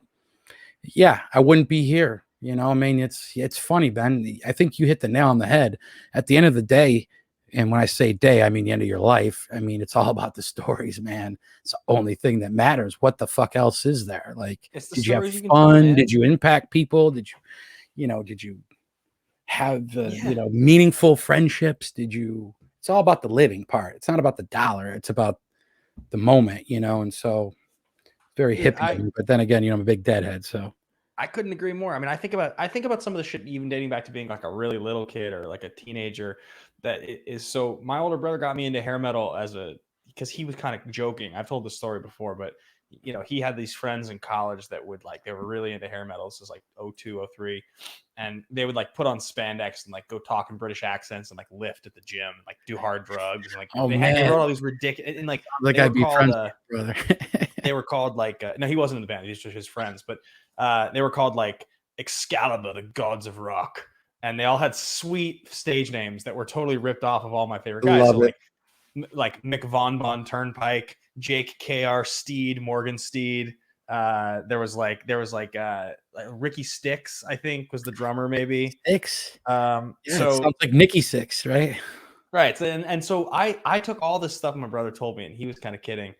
Speaker 1: yeah, I wouldn't be here. I mean, it's funny, Ben. I think you hit the nail on the head. At the end of the day, and when I say day, I mean the end of your life. I mean, it's all about the stories, man. It's the only thing that matters. What the fuck else is there? Like,
Speaker 2: It's the
Speaker 1: did you have
Speaker 2: stories you can tell,
Speaker 1: fun?
Speaker 2: man.
Speaker 1: Did you impact people? Did you have
Speaker 2: Yeah.
Speaker 1: meaningful friendships? It's all about the living part. It's not about the dollar. It's about the moment, and so very
Speaker 2: Dude,
Speaker 1: hippie of me. But then again, I'm a big deadhead, so.
Speaker 2: I couldn't agree more. I mean, I think about some of the shit even dating back to being like a really little kid or like a teenager, that is. So my older brother got me into hair metal because he was kind of joking. I've told this story before, but he had these friends in college that would like, they were really into hair metal. This was like 02, 03, and they would like put on spandex and like go talk in British accents and like lift at the gym and like do hard drugs, and like
Speaker 1: Oh
Speaker 2: they
Speaker 1: man,
Speaker 2: wrote all these ridiculous, and like
Speaker 1: like
Speaker 2: they were
Speaker 1: I'd be
Speaker 2: called
Speaker 1: friends with your brother.
Speaker 2: they were called like no, he wasn't in the band, these were his friends, but they were called like Excalibur, the Gods of Rock, and they all had sweet stage names that were totally ripped off of all my favorite guys. So
Speaker 1: Love it.
Speaker 2: like Mick Von Bon Turnpike, Jake Kr Steed, Morgan Steed. There was like Ricky Sticks, I think, was the drummer maybe.
Speaker 1: Six. Yeah, it
Speaker 2: So
Speaker 1: sounds like Nikki Six, right?
Speaker 2: right, and so I took all this stuff my brother told me, and he was kind of kidding.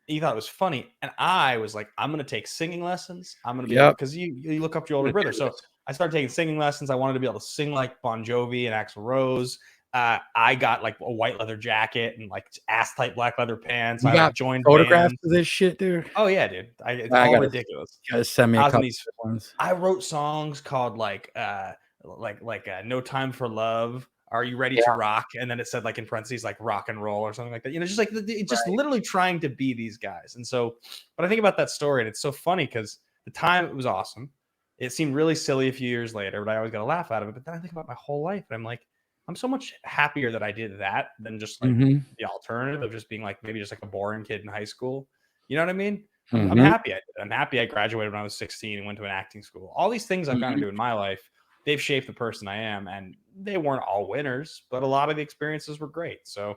Speaker 2: He thought it was funny, and I was like, I'm gonna take singing lessons. I'm gonna be able,
Speaker 1: Yep.
Speaker 2: because you look up to your
Speaker 1: I'm
Speaker 2: older
Speaker 1: gonna
Speaker 2: brother.
Speaker 1: do
Speaker 2: So
Speaker 1: this.
Speaker 2: I started taking singing lessons. I wanted to be able to sing like Bon Jovi and Axl Rose. I got like a white leather jacket and like ass tight black leather pants.
Speaker 1: You
Speaker 2: I like
Speaker 1: got
Speaker 2: joined
Speaker 1: photographs
Speaker 2: bands.
Speaker 1: of this shit, dude?
Speaker 2: Oh yeah, dude. It's
Speaker 1: I
Speaker 2: all
Speaker 1: gotta
Speaker 2: ridiculous.
Speaker 1: send me
Speaker 2: I
Speaker 1: a
Speaker 2: was in
Speaker 1: couple
Speaker 2: these.
Speaker 1: of ones.
Speaker 2: I wrote songs called No Time for Love. Are you ready
Speaker 1: Yeah,
Speaker 2: to rock? And then it said like in parentheses like rock and roll or something like that. Just like just
Speaker 1: right.
Speaker 2: literally trying to be these guys. And so, but I think about that story and it's so funny because the time it was awesome. It seemed really silly a few years later, but I always got a laugh out of it. But then I think about my whole life and I'm like, I'm so much happier that I did that than just like
Speaker 1: Mm-hmm.
Speaker 2: the alternative of just being like maybe just like a boring kid in high school. You know what I mean? I'm
Speaker 1: Mm-hmm.
Speaker 2: happy I did. I'm happy I graduated when I was 16 and went to an acting school. All these things I've gotten to do in my life, they've shaped the person I am, and they weren't all winners, but a lot of the experiences were great. So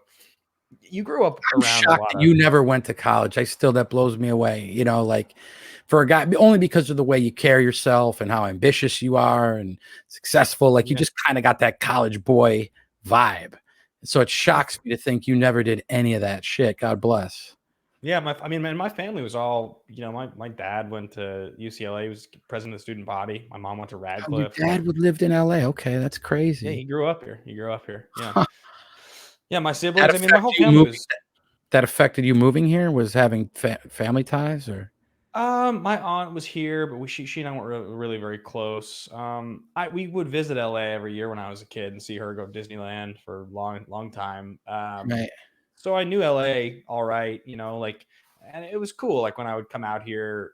Speaker 2: you grew up
Speaker 1: I'm
Speaker 2: around a
Speaker 1: shocked
Speaker 2: lot
Speaker 1: that
Speaker 2: of.
Speaker 1: you never went to college. That blows me away. Like for a guy, only because of the way you carry yourself and how ambitious you are and successful. Like you
Speaker 2: Yeah.
Speaker 1: just kind of got that college boy vibe. So it shocks me to think you never did any of that shit. God bless.
Speaker 2: Yeah, I mean, man, my family was all, my dad went to UCLA, he was president of the student body. My mom went to
Speaker 1: Oh, your
Speaker 2: Radcliffe. Like,
Speaker 1: dad would lived in LA. Okay, that's
Speaker 2: yeah,
Speaker 1: crazy.
Speaker 2: he grew up here. He grew up here. Yeah.
Speaker 1: Huh.
Speaker 2: Yeah, my
Speaker 1: That
Speaker 2: siblings, I mean, my whole
Speaker 1: affected you
Speaker 2: family
Speaker 1: moving.
Speaker 2: was.
Speaker 1: That affected you moving here was having family ties, or
Speaker 2: My aunt was here, but she and I weren't really very close. We would visit LA every year when I was a kid and see her go to Disneyland for a long time.
Speaker 1: right?
Speaker 2: So I knew LA all right, like, and it was cool. Like when I would come out here,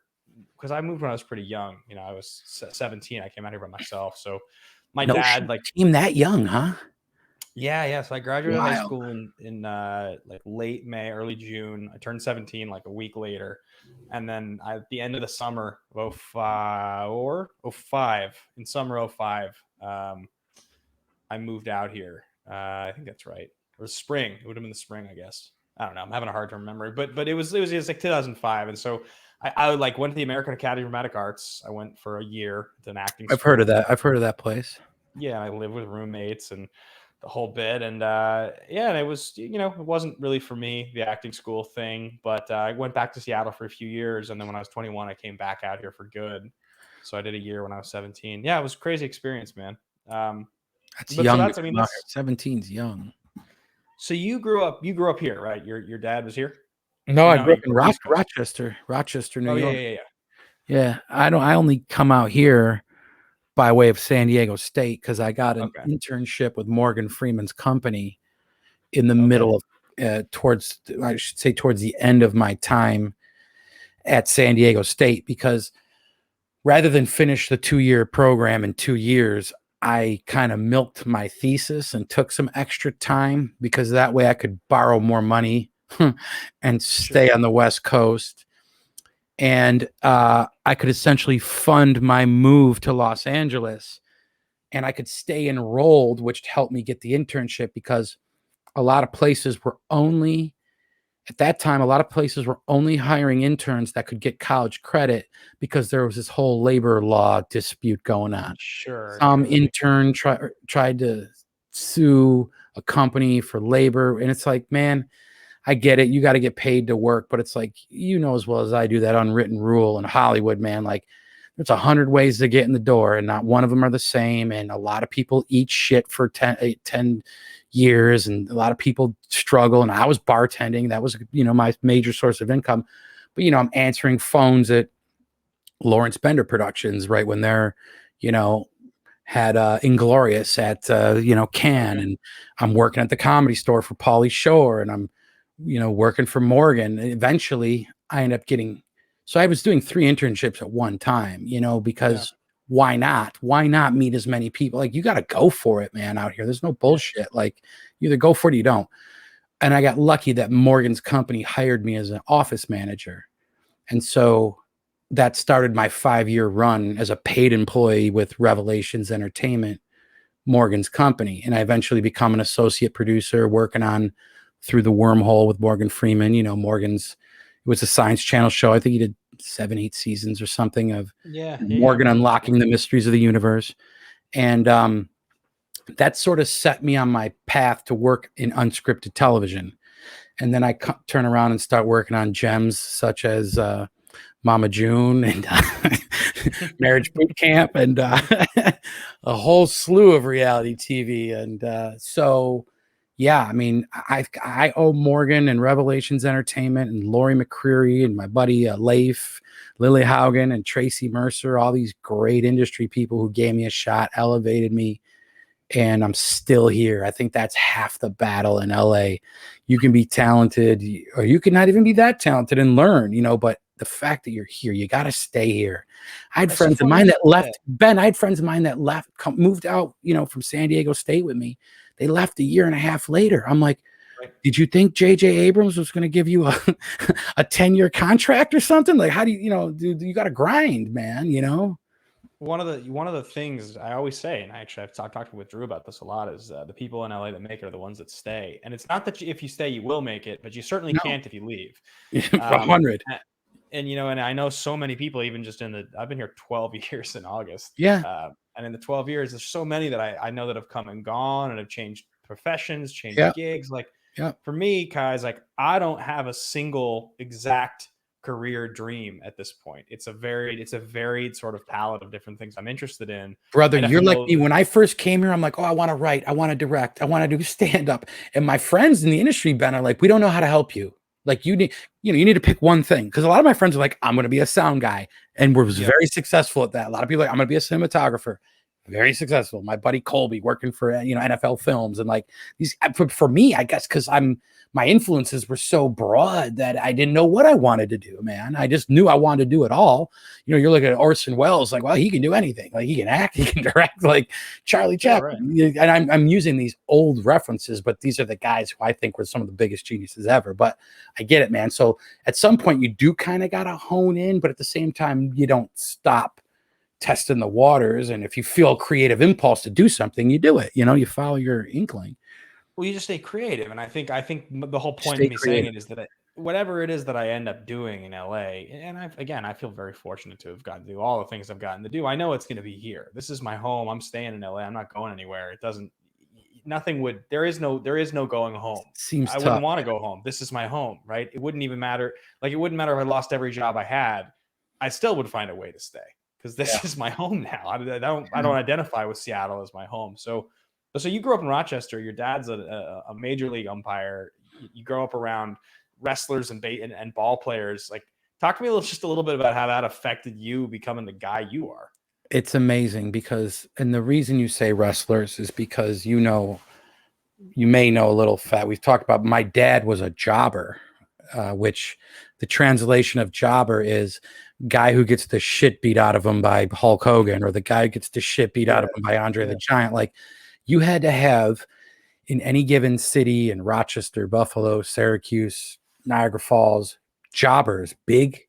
Speaker 2: because I moved when I was pretty young. I was 17. I came out here by myself. So my
Speaker 1: No shit.
Speaker 2: dad, like,
Speaker 1: Team that young, huh?
Speaker 2: yeah. So I graduated high
Speaker 1: Wild.
Speaker 2: school in like late May, early June. I turned 17 like a week later. And then at the end of the summer of 05 or 05, in summer of 05, I moved out here. I think that's right. Or spring. It would have been the spring, I guess. I don't know. I'm having a hard time remembering, but it was like 2005, and so I like went to the American Academy of Dramatic Arts. I went for a year to an acting
Speaker 1: I've heard of
Speaker 2: school.
Speaker 1: that. I've heard of that place.
Speaker 2: Yeah, I lived with roommates and the whole bit, and yeah, and it was, it wasn't really for me, the acting school thing, but I went back to Seattle for a few years, and then when I was 21, I came back out here for good. So I did a year when I was 17. Yeah, it was a crazy experience, man. Um,
Speaker 1: That's
Speaker 2: but so
Speaker 1: young to
Speaker 2: that's, I mean,
Speaker 1: come out here.
Speaker 2: that's
Speaker 1: 17's young.
Speaker 2: so you grew up here, right? Your dad was here,
Speaker 1: No,
Speaker 2: or
Speaker 1: I
Speaker 2: no?
Speaker 1: grew up
Speaker 2: You
Speaker 1: in
Speaker 2: grew up East Coast.
Speaker 1: Rochester, New
Speaker 2: Oh, yeah,
Speaker 1: York.
Speaker 2: yeah, yeah.
Speaker 1: Yeah, I only come out here by way of San Diego State because I got an
Speaker 2: Okay,
Speaker 1: internship with Morgan Freeman's company in the
Speaker 2: okay,
Speaker 1: middle of I should say towards the end of my time at San Diego State, because rather than finish the 2-year program in 2 years, I kind of milked my thesis and took some extra time because that way I could borrow more money and stay
Speaker 2: sure,
Speaker 1: on the West Coast. And I could essentially fund my move to Los Angeles, and I could stay enrolled, which helped me get the internship because a lot of places were only at that time, a lot of places were only hiring interns that could get college credit because there was this whole labor law dispute going on.
Speaker 2: sure,
Speaker 1: Some
Speaker 2: sure. That makes sense.
Speaker 1: intern tried to sue a company for labor. And it's like, man, I get it. You got to get paid to work. But it's like, as well as I do, that unwritten rule in Hollywood, man. Like, there's 100 ways to get in the door, and not one of them are the same. And a lot of people eat shit for 10 years, and a lot of people struggle. And I was bartending. That was, my major source of income. But, I'm answering phones at Lawrence Bender Productions right when they're, you know, had Inglorious at Cannes,
Speaker 2: Okay,
Speaker 1: and I'm working at the Comedy Store for Pauly Shore, and I'm working for Morgan. And eventually I end up getting, so I was doing 3 internships at one time,
Speaker 2: yeah,
Speaker 1: because why not meet as many people? Like, you got to go for it, man. Out here there's no
Speaker 2: yeah,
Speaker 1: bullshit. Like, you either go for it or you don't. And I got lucky that Morgan's company hired me as an office manager, and so that started my 5-year run as a paid employee with Revelations Entertainment, Morgan's company. And I eventually become an associate producer working on Through the Wormhole with Morgan Freeman. It was a Science Channel show. I think he did 7, 8 seasons or something of
Speaker 2: yeah, yeah, yeah.
Speaker 1: Morgan unlocking the mysteries of the universe. And that sort of set me on my path to work in unscripted television. And then I turn around and start working on gems such as Mama June and Marriage Boot Camp and a whole slew of reality TV. And so, yeah, I mean, I owe Morgan and Revelations Entertainment and Laurie McCreary and my buddy Leif, Lily Haugen, and Tracy Mercer, all these great industry people who gave me a shot, elevated me, and I'm still here. I think that's half the battle in LA. You can be talented, or you can not even be that talented and learn, but the fact that you're here, you got to stay here. I had
Speaker 2: That's so
Speaker 1: friends of
Speaker 2: funny
Speaker 1: mine
Speaker 2: you
Speaker 1: that
Speaker 2: say
Speaker 1: left. Ben, I had friends of mine that left, moved out, from San Diego State with me. They left a year and a half later. I'm like,
Speaker 2: Right.
Speaker 1: did you think J.J. Abrams was going to give you a 10-year contract or something? Like, how do you got to grind, man,
Speaker 2: One of the things I always say, and I've talked with Drew about this a lot, is the people in LA that make it are the ones that stay. And it's not that if you stay, you will make it, but you certainly
Speaker 1: No.
Speaker 2: can't if you leave.
Speaker 1: 100.
Speaker 2: And I know so many people, even just I've been here 12 years in August.
Speaker 1: Yeah.
Speaker 2: And in the 12 years, there's so many that I know that have come and gone and have changed professions, changed
Speaker 1: Yeah.
Speaker 2: gigs. Like
Speaker 1: Yeah.
Speaker 2: for me, Kai's like, I don't have a single exact career dream at this point. It's a varied sort of palette of different things I'm interested in.
Speaker 1: Brother, you're like me. When I first came here, I'm like, oh, I want to write, I want to direct, I want to do stand up. And my friends in the industry, Ben, are like, we don't know how to help you. Like you need to pick one thing. Because a lot of my friends are like, I'm going to be a sound guy, and we're very successful at that. A lot of people are like, I'm going to be a cinematographer. Very successful. My buddy Colby working for NFL Films, and like these for me, I guess because my influences were so broad that I didn't know what I wanted to do, man. I just knew I wanted to do it all. You're looking at Orson Welles, like, well, he can do anything. Like he can act, he can direct, like Charlie Chaplin. Yeah, right. And I'm using these old references, but these are the guys who I think were some of the biggest geniuses ever. But I get it, man. So at some point you do kind of got to hone in, but at the same time, you don't stop testing the waters. And if you feel a creative impulse to do something, you do it. You follow your inkling.
Speaker 2: Well, you just stay creative. And I think the whole point of me saying it is that whatever it is that I end up doing in LA, and I feel very fortunate to have gotten to do all the things I've gotten to do. I know it's going to be here. This is my home. I'm staying in LA. I'm not going anywhere. There is no going home.
Speaker 1: Seems
Speaker 2: I wouldn't want to go home. This is my home, right? It wouldn't even matter. Like it wouldn't matter if I lost every job I had. I still would find a way to stay. Because this is my home now. I don't identify with Seattle as my home. So you grew up in Rochester. Your dad's a major league umpire. You grow up around wrestlers and ball players. Like, talk to me just a little bit about how that affected you becoming the guy you are.
Speaker 1: It's amazing because, and the reason you say wrestlers is because you may know a little fat. We've talked about my dad was a jobber, which the translation of jobber is guy who gets the shit beat out of him by Hulk Hogan, or the guy who gets the shit beat out of him by Andre the Giant. Like you had to have in any given city in Rochester, Buffalo, Syracuse, Niagara Falls, jobbers, big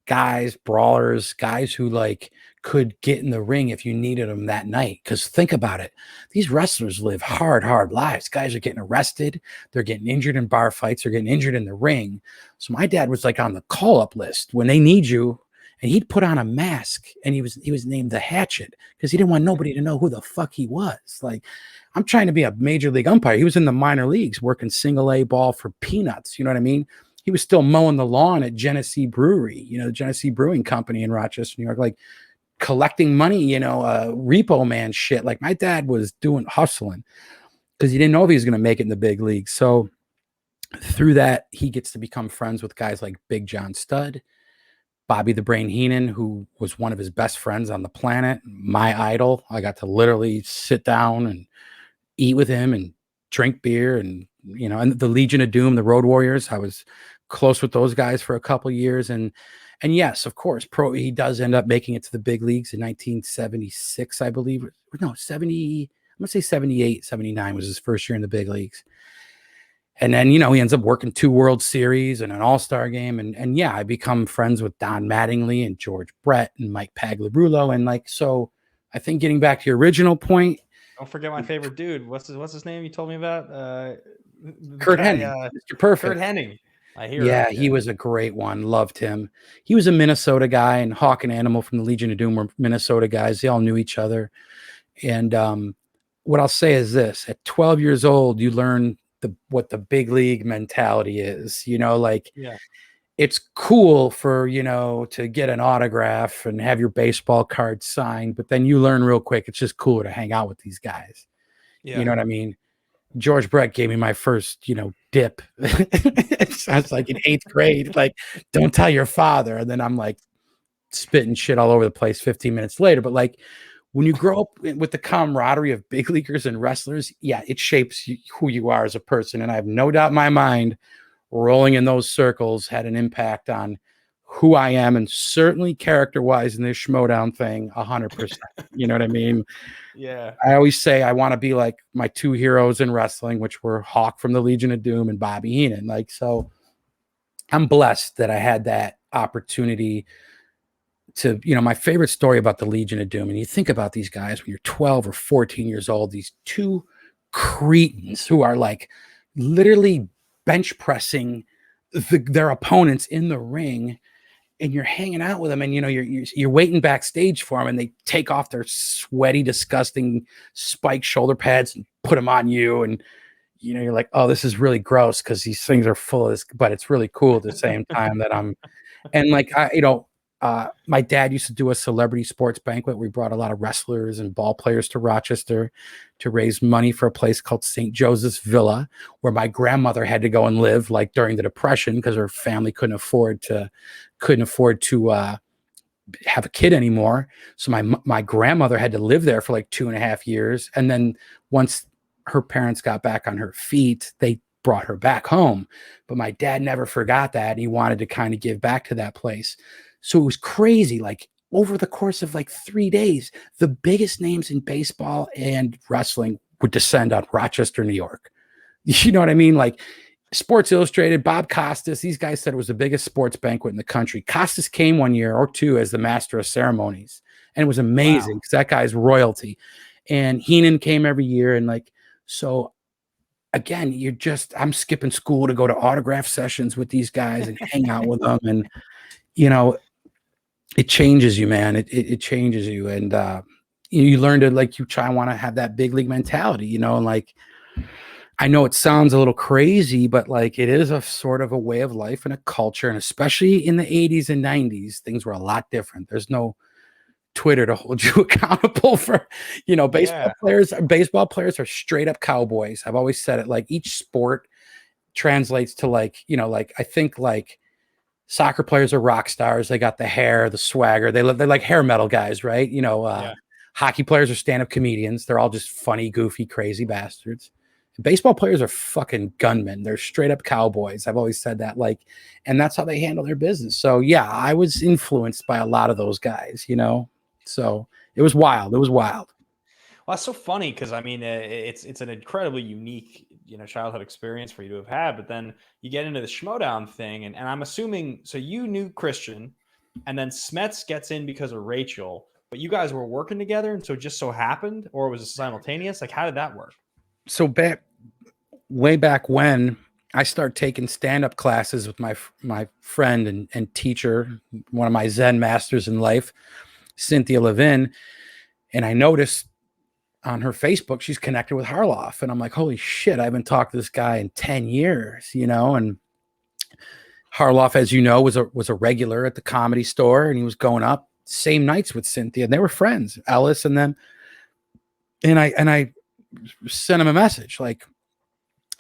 Speaker 1: guys, brawlers, guys who like could get in the ring if you needed them that night. Because think about it. These wrestlers live hard lives. Guys are getting arrested. They're getting injured in bar fights. They're getting injured in the ring. So my dad was like on the call-up list when they need you. And he'd put on a mask, and he was named the Hatchet because he didn't want nobody to know who the fuck he was. Like, I'm trying to be a major league umpire. He was in the minor leagues working single A ball for peanuts. You know what I mean? He was still mowing the lawn at Genesee Brewery, the Genesee Brewing Company in Rochester, New York, like collecting money, repo man shit. Like my dad was hustling because he didn't know if he was going to make it in the big leagues. So through that, he gets to become friends with guys like Big John Studd, Bobby the Brain Heenan, who was one of his best friends on the planet, my idol. I got to literally sit down and eat with him and drink beer and the Legion of Doom, the Road Warriors. I was close with those guys for a couple of years. And yes, of course, he does end up making it to the big leagues in 1976, I believe. No, 70, I'm going to say 78, 79 was his first year in the big leagues. And then, he ends up working 2 World Series and an All-Star game. And yeah, I become friends with Don Mattingly and George Brett and Mike Pagliarulo. And like, so I think getting back to your original point.
Speaker 2: Don't forget my favorite dude. What's his name you told me about?
Speaker 1: Kurt Hennig, Mr. Perfect.
Speaker 2: Kurt Hennig.
Speaker 1: Yeah, he was a great one. Loved him. He was a Minnesota guy, and Hawk and Animal from the Legion of Doom were Minnesota guys. They all knew each other. And what I'll say is this. At 12 years old, you learn what the big league mentality is, it's cool for, to get an autograph and have your baseball card signed, but then you learn real quick. It's just cooler to hang out with these guys. Yeah. You know what I mean? George Brett gave me my first, dip. It sounds like in 8th grade, like, don't tell your father. And then I'm like spitting shit all over the place 15 minutes later. But like, when you grow up with the camaraderie of big leaguers and wrestlers, yeah, it shapes who you are as a person. And I have no doubt in my mind, rolling in those circles had an impact on who I am, and certainly character-wise in this Schmoedown thing, 100%. You know what I mean?
Speaker 2: Yeah.
Speaker 1: I always say I want to be like my two heroes in wrestling, which were Hawk from the Legion of Doom and Bobby Heenan. Like, so I'm blessed that I had that opportunity to, my favorite story about the Legion of Doom. And you think about these guys when you're 12 or 14 years old, these two cretins who are like literally bench pressing their opponents in the ring, and you're hanging out with them, and you're waiting backstage for them, and they take off their sweaty, disgusting spike shoulder pads and put them on you, and you're like, oh, this is really gross because these things are full of this, but it's really cool at the same time that I'm, and like my dad used to do a celebrity sports banquet. We brought a lot of wrestlers and ball players to Rochester to raise money for a place called St. Joseph's Villa, where my grandmother had to go and live like during the Depression because her family couldn't afford to have a kid anymore. So my grandmother had to live there for like 2.5 years. And then once her parents got back on her feet, they brought her back home. But my dad never forgot that. And he wanted to kind of give back to that place. So it was crazy. Like over the course of like 3 days, the biggest names in baseball and wrestling would descend on Rochester, New York. You know what I mean? Like Sports Illustrated, Bob Costas, these guys said it was the biggest sports banquet in the country. Costas came 1 year or two as the master of ceremonies, and it was amazing because that guy's royalty. And Heenan came every year. And like, so again, I'm skipping school to go to autograph sessions with these guys and hang out with them. And, it changes you, man. It changes you. And, you learn to like, you want to have that big league mentality, and like, I know it sounds a little crazy, but like it is a sort of a way of life and a culture. And especially in the 80s and 90s, things were a lot different. There's no Twitter to hold you accountable for, baseball players. Baseball players are straight up cowboys. I've always said it. Like each sport translates to like, like I think like soccer players are rock stars. They got the hair, the swagger. They're like hair metal guys, right? Hockey players are stand-up comedians. They're all just funny, goofy, crazy bastards. Baseball players are fucking gunmen. They're straight up cowboys. I've always said that, like, and that's how they handle their business. So yeah, I was influenced by a lot of those guys, so it was wild. It was wild.
Speaker 2: Well, that's so funny because I mean, it's an incredibly unique, childhood experience for you to have had. But then you get into the Schmoedown thing, and I'm assuming so you knew Christian, and then Smets gets in because of Rachel. But you guys were working together, and so it just so happened, or was it simultaneous? Like, how did that work?
Speaker 1: So way back when I started taking stand-up classes with my friend and teacher, one of my Zen masters in life, Cynthia Levin, and I noticed on her Facebook she's connected with Harloff, and I'm like, holy shit, I haven't talked to this guy in 10 years, and Harloff, as you know, was a regular at the Comedy Store, and he was going up same nights with Cynthia, and they were friends, Ellis and them. And I sent him a message like,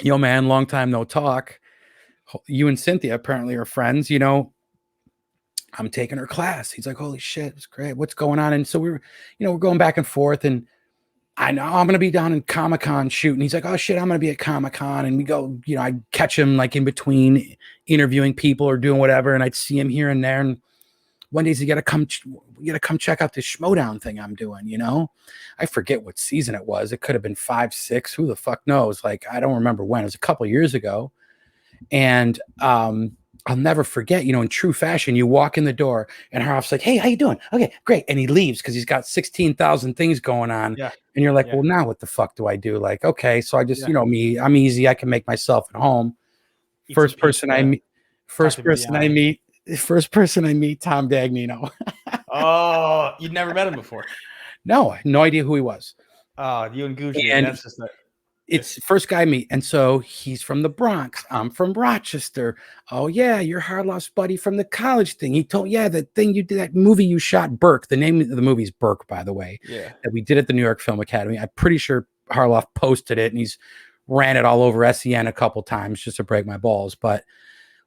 Speaker 1: yo, man, long time no talk. You and Cynthia apparently are friends, I'm taking her class. He's like, holy shit, it's great. What's going on? And so we're going back and forth, and I know I'm going to be down in Comic-Con shooting. He's like, oh shit, I'm going to be at Comic-Con. And we go, I catch him like in between interviewing people or doing whatever. And I'd see him here and there. And one day you got to come check out this Schmoedown thing I'm doing, I forget what season it was. It could have been 5, 6, who the fuck knows? Like, I don't remember when. It was a couple years ago. And I'll never forget, in true fashion, you walk in the door and Harloff's like, hey, how you doing? Okay, great. And he leaves because he's got 16,000 things going on.
Speaker 2: Yeah.
Speaker 1: And you're like, well, now what the fuck do I do? Like, okay, so I just, me, I'm easy. I can make myself at home. First person I meet, Tom Dagnino.
Speaker 2: Oh, you'd never met him before?
Speaker 1: No, no idea who he was.
Speaker 2: Oh, you and Gucci. And that's just
Speaker 1: it's the first guy I meet. And so he's from the Bronx. I'm from Rochester. Oh, yeah, you're Harloff's buddy from the college thing. He told, that thing you did, that movie you shot, Burke. The name of the movie is Burke, by the way.
Speaker 2: Yeah.
Speaker 1: That we did at the New York Film Academy. I'm pretty sure Harloff posted it, and he's ran it all over SEN a couple times just to break my balls. But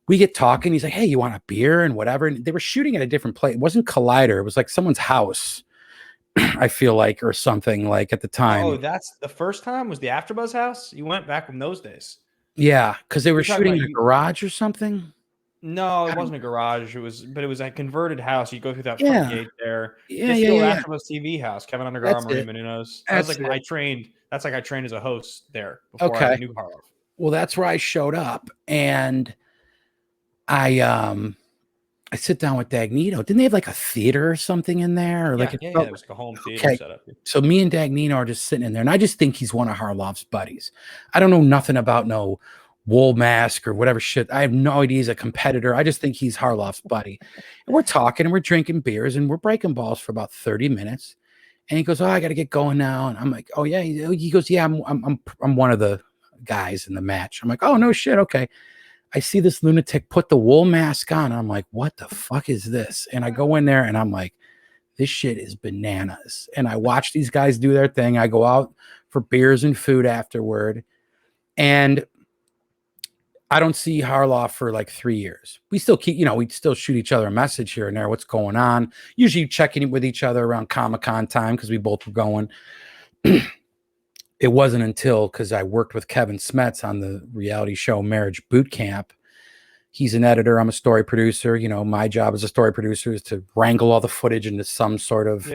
Speaker 1: we get talking. He's like, hey, you want a beer and whatever? And they were shooting at a different place. It wasn't Collider. It was like someone's house. I feel like, or something like at the time.
Speaker 2: Oh, that's the first time was the AfterBuzz house? You went back from those days.
Speaker 1: Yeah, because they were shooting in a garage or something.
Speaker 2: No, it wasn't a garage. But it was a converted house. You go through that front
Speaker 1: Yeah.
Speaker 2: gate there.
Speaker 1: Yeah,
Speaker 2: Just
Speaker 1: yeah,
Speaker 2: the old
Speaker 1: yeah, yeah.
Speaker 2: AfterBuzz TV house. Kevin Undergaro,
Speaker 1: That's
Speaker 2: Maria
Speaker 1: it.
Speaker 2: Menounos. That was
Speaker 1: That's
Speaker 2: like
Speaker 1: it.
Speaker 2: I trained. That's like I trained as a host there before I
Speaker 1: Okay.
Speaker 2: knew Harloff.
Speaker 1: Well, that's where I showed up, and I I sit down with Dagnino. Didn't they have like a theater or something in there? Or like it
Speaker 2: Yeah.
Speaker 1: felt
Speaker 2: It was like a home theater
Speaker 1: okay.
Speaker 2: setup.
Speaker 1: So me and Dagnino are just sitting in there, and I just think he's one of Harloff's buddies. I don't know nothing about no wool mask or whatever shit. I have no idea he's a competitor. I just think he's Harloff's buddy. And we're talking and we're drinking beers and we're breaking balls for about 30 minutes. And he goes, "Oh, I got to get going now." And I'm like, "Oh yeah." He goes, "Yeah, I'm one of the guys in the match." I'm like, "Oh no shit, okay." I see this lunatic put the wool mask on. I'm like, "What the fuck is this?" And I go in there and I'm like, "This shit is bananas." And I watch these guys do their thing. I go out for beers and food afterward, and I don't see Harloff for like 3 years. We still keep, we still shoot each other a message here and there. What's going on? Usually checking with each other around Comic-Con time because we both were going. It wasn't until because I worked with Kevin Smets on the reality show Marriage Boot Camp. He's an editor. I'm a story producer. My job as a story producer is to wrangle all the footage into some sort of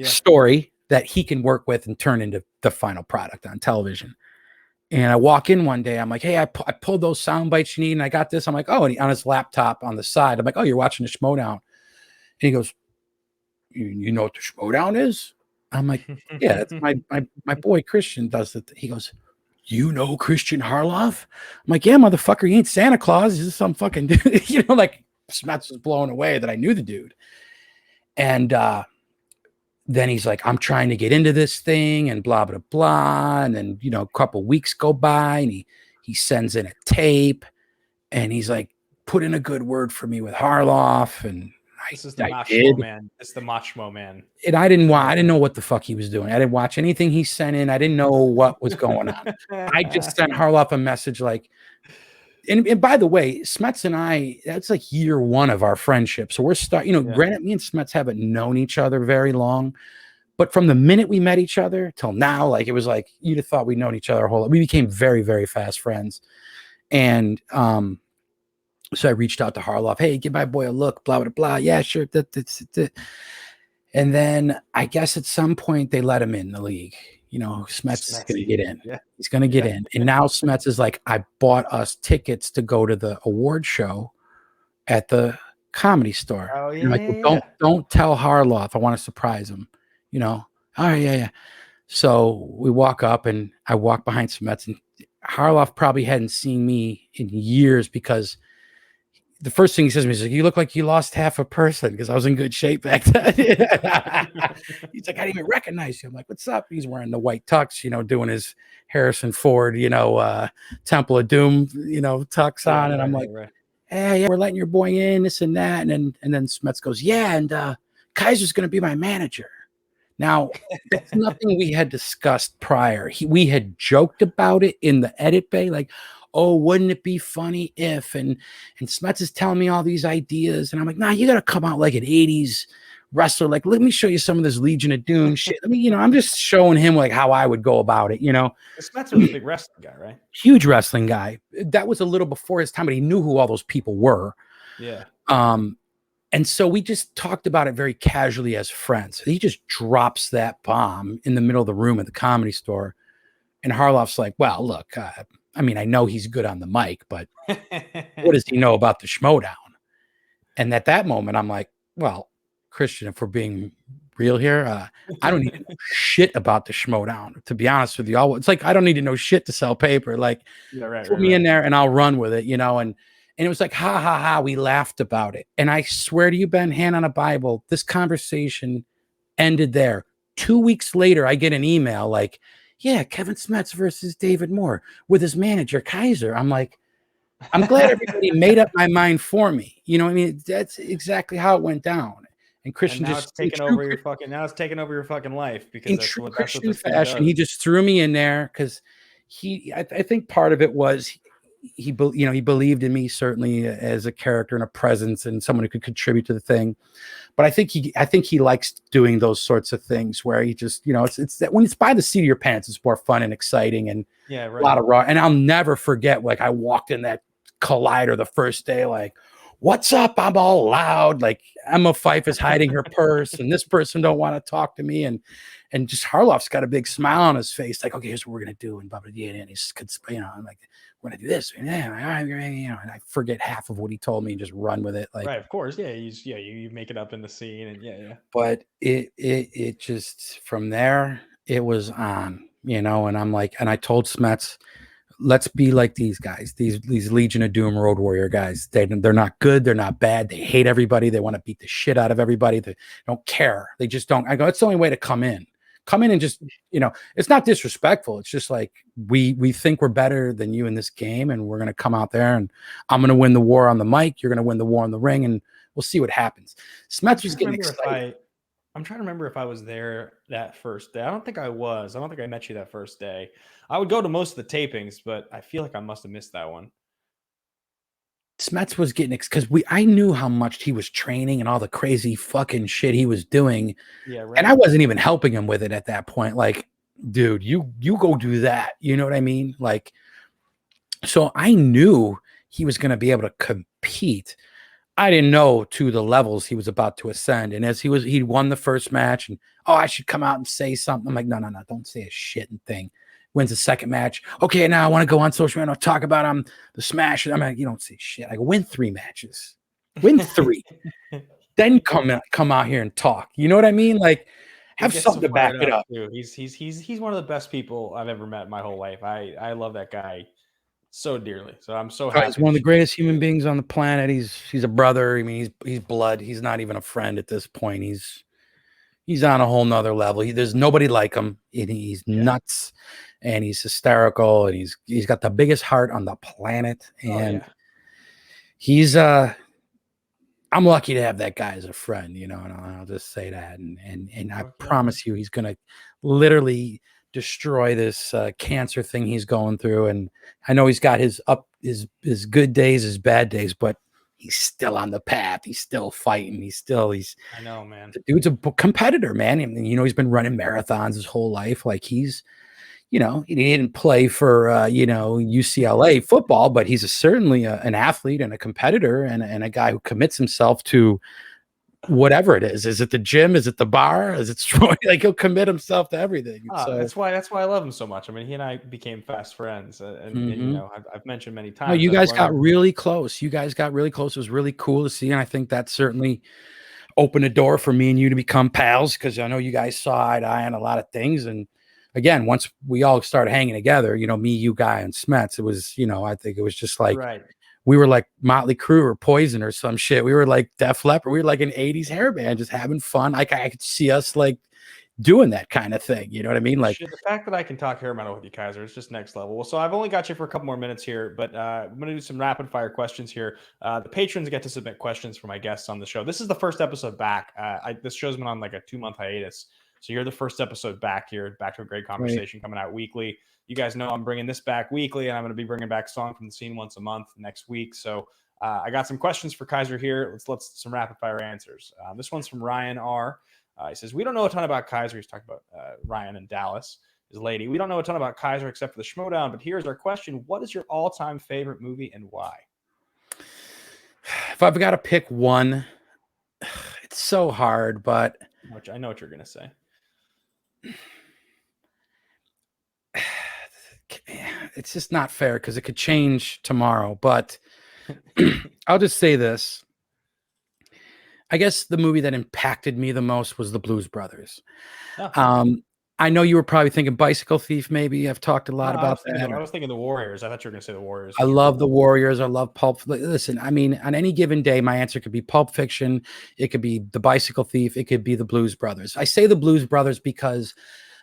Speaker 1: story that he can work with and turn into the final product on television. And I walk in one day. I'm like, "Hey, I pulled those sound bites you need, and I got this." I'm like, "Oh," and on his laptop on the side. I'm like, "Oh, you're watching the Schmoedown." And he goes, "You know what the Schmoedown is?" I'm like, "Yeah, that's my boy Christian does it." He goes, "You know Christian Harloff?" I'm like, "Yeah, motherfucker, he ain't Santa Claus. He's just some fucking dude." Like Smets was blown away that I knew the dude. And then he's like, "I'm trying to get into this thing and blah, blah, blah." And then, a couple weeks go by and he sends in a tape and he's like, "Put in a good word for me with Harloff." And
Speaker 2: This is the
Speaker 1: I
Speaker 2: Machmo
Speaker 1: did.
Speaker 2: man. It's the Machmo man.
Speaker 1: And I didn't know what the fuck he was doing. I didn't watch anything he sent in. I didn't know what was going on. I just sent Harloff a message like, and by the way, Smets and I, that's like year one of our friendship. So we're granted, me and Smets haven't known each other very long. But from the minute we met each other till now, like it was like you'd have thought we'd known each other a whole lot. We became very, very fast friends. And so I reached out to Harloff. "Hey, give my boy a look, blah, blah, blah." "Yeah, sure." And then I guess at some point they let him in the league. Smets is going to get in.
Speaker 2: Yeah.
Speaker 1: He's going to get in. And now Smets is like, "I bought us tickets to go to the award show at the Comedy Store."
Speaker 2: Oh yeah.
Speaker 1: And I'm like, "Well, don't tell Harloff. I want to surprise him." All right, yeah. So we walk up and I walk behind Smets, and Harloff probably hadn't seen me in years because the first thing he says to me is like, "You look like you lost half a person," because I was in good shape back then. He's like, "I didn't even recognize you." I'm like, "What's up?" He's wearing the white tux, doing his Harrison Ford, Temple of Doom, tux on. And I'm like, "Hey, yeah, we're letting your boy in, this and that." And then Smets goes, "Yeah, and Kaiser's going to be my manager." Now, that's nothing we had discussed prior. We had joked about it in the edit bay, like, "Oh, wouldn't it be funny if?" And Smets is telling me all these ideas, and I'm like, "Nah, you got to come out like an '80s wrestler. Like, let me show you some of this Legion of Doom shit." I mean, I'm just showing him like how I would go about it.
Speaker 2: Smets was a big wrestling guy, right?
Speaker 1: Huge wrestling guy. That was a little before his time, but he knew who all those people were.
Speaker 2: Yeah.
Speaker 1: And so we just talked about it very casually as friends. He just drops that bomb in the middle of the room at the Comedy Store. And Harloff's like, "Well, look, I mean, I know he's good on the mic, but what does he know about the Schmoedown?" And at that moment, I'm like, "Well, Christian, if we're being real here, I don't need to know shit about the Schmoedown, to be honest with you. It's like, I don't need to know shit to sell paper. Like, put me in there and I'll run with it, And it was like, ha, ha, ha. We laughed about it. And I swear to you, Ben, hand on a Bible, this conversation ended there. 2 weeks later, I get an email like, "Yeah, Kevin Smets versus David Moore with his manager, Kaiser." I'm like, I'm glad everybody made up my mind for me. You know what I mean? That's exactly how it went down. And Christian
Speaker 2: now
Speaker 1: just
Speaker 2: it's taken over your fucking life because
Speaker 1: in
Speaker 2: that's
Speaker 1: true
Speaker 2: what
Speaker 1: Christian
Speaker 2: this thing
Speaker 1: fashion,
Speaker 2: does.
Speaker 1: he just threw me in there because I think part of it was he believed in me certainly as a character and a presence and someone who could contribute to the thing. But I think he likes doing those sorts of things where he just, it's that when it's by the seat of your pants, it's more fun and exciting and a lot of raw. And I'll never forget, like, I walked in that Collider the first day, like, what's up? I'm all loud. Like Emma Fife is hiding her purse, and this person don't want to talk to me. And just Harloff's got a big smile on his face, like, okay, here's what we're gonna do. And blah, blah, blah, and he's, I'm like, we're gonna do this. And, and I forget half of what he told me and just run with it. Like,
Speaker 2: Right, of course. Yeah, you make it up in the scene, and yeah.
Speaker 1: but it just from there it was on, and I'm like, and I told Smets, let's be like these guys, these Legion of Doom Road Warrior guys. They're not good, they're not bad, they hate everybody, they want to beat the shit out of everybody, they don't care, they just don't. I go, it's the only way to come in and just, it's not disrespectful, it's just like we think we're better than you in this game, and we're going to come out there and I'm going to win the war on the mic, you're going to win the war in the ring, and we'll see what happens. Smets was getting excited.
Speaker 2: I'm trying to remember if I was there that first day. I don't think I was. I don't think I met you that first day. I would go to most of the tapings, but I feel like I must have missed that one.
Speaker 1: Smets was getting, because I knew how much he was training and all the crazy fucking shit he was doing.
Speaker 2: Yeah, right.
Speaker 1: And I wasn't even helping him with it at that point. Like, dude, you go do that. You know what I mean? Like, so I knew he was going to be able to compete. I didn't know to the levels he was about to ascend. And as he won the first match, and I should come out and say something. I'm like, no, don't say a shitting thing. Wins the second match. Okay, now I want to go on social media and talk about the smash. I'm like, you don't say shit. I go, win 3 matches. Win 3. Then come out here and talk. You know what I mean? Like, have something to back it up.
Speaker 2: Too. He's one of the best people I've ever met in my whole life. I love that guy so dearly. So I'm so happy.
Speaker 1: He's one of the greatest human beings on the planet. He's a brother. I mean, he's blood. He's not even a friend at this point. He's on a whole nother level. There's nobody like him. He's nuts, and he's hysterical, and he's got the biggest heart on the planet. And he's I'm lucky to have that guy as a friend, and I'll just say that. And I promise you, he's gonna literally destroy this cancer thing he's going through. And I know he's got his good days, his bad days, but he's still on the path. He's still fighting.
Speaker 2: I know, man.
Speaker 1: The dude's a competitor, man. And he's been running marathons his whole life. Like, he's, he didn't play for UCLA football, but he's certainly an athlete and a competitor, and a guy who commits himself to whatever it is. Is it the gym? Is it the bar? Is it like, he'll commit himself to everything. So
Speaker 2: that's why I love him so much. I mean, he and I became fast friends, and I've mentioned many times.
Speaker 1: No, you guys got really close. It was really cool to see, and I think that certainly opened a door for me and you to become pals, because I know you guys saw eye to eye on a lot of things. And again, once we all started hanging together, me, you, Guy, and Smets, it was, I think it was just like,
Speaker 2: right.
Speaker 1: We were like Motley Crue or Poison or some shit. We were like Def Leppard. We were like an 80s hair band, just having fun. I could see us like doing that kind of thing. You know what I mean? Like,
Speaker 2: the fact that I can talk hair metal with you, Kaiser, is just next level. Well, so I've only got you for a couple more minutes here, but I'm going to do some rapid fire questions here. The patrons get to submit questions for my guests on the show. This is the first episode back. This show's been on like a 2-month hiatus. So you're the first episode back here, back to a great conversation, coming out weekly. You guys know I'm bringing this back weekly, and I'm going to be bringing back Song from the Scene once a month next week. So I got some questions for Kaiser here. Let's some rapid fire answers. This one's from Ryan R. He says, we don't know a ton about Kaiser. He's talking about Ryan and Dallas, his lady. We don't know a ton about Kaiser except for the Schmoedown, but here's our question. What is your all-time favorite movie and why?
Speaker 1: If I've got to pick one, it's so hard, but
Speaker 2: I know what you're going to say.
Speaker 1: It's just not fair because it could change tomorrow, but I'll just say this. I guess the movie that impacted me the most was The Blues Brothers. Oh. I know you were probably thinking Bicycle Thief, maybe. I've talked a lot about that.
Speaker 2: I was thinking The Warriors. I thought you were going to say The Warriors.
Speaker 1: I love The Warriors. I love Pulp. Listen, I mean, on any given day, my answer could be Pulp Fiction. It could be The Bicycle Thief. It could be The Blues Brothers. I say The Blues Brothers because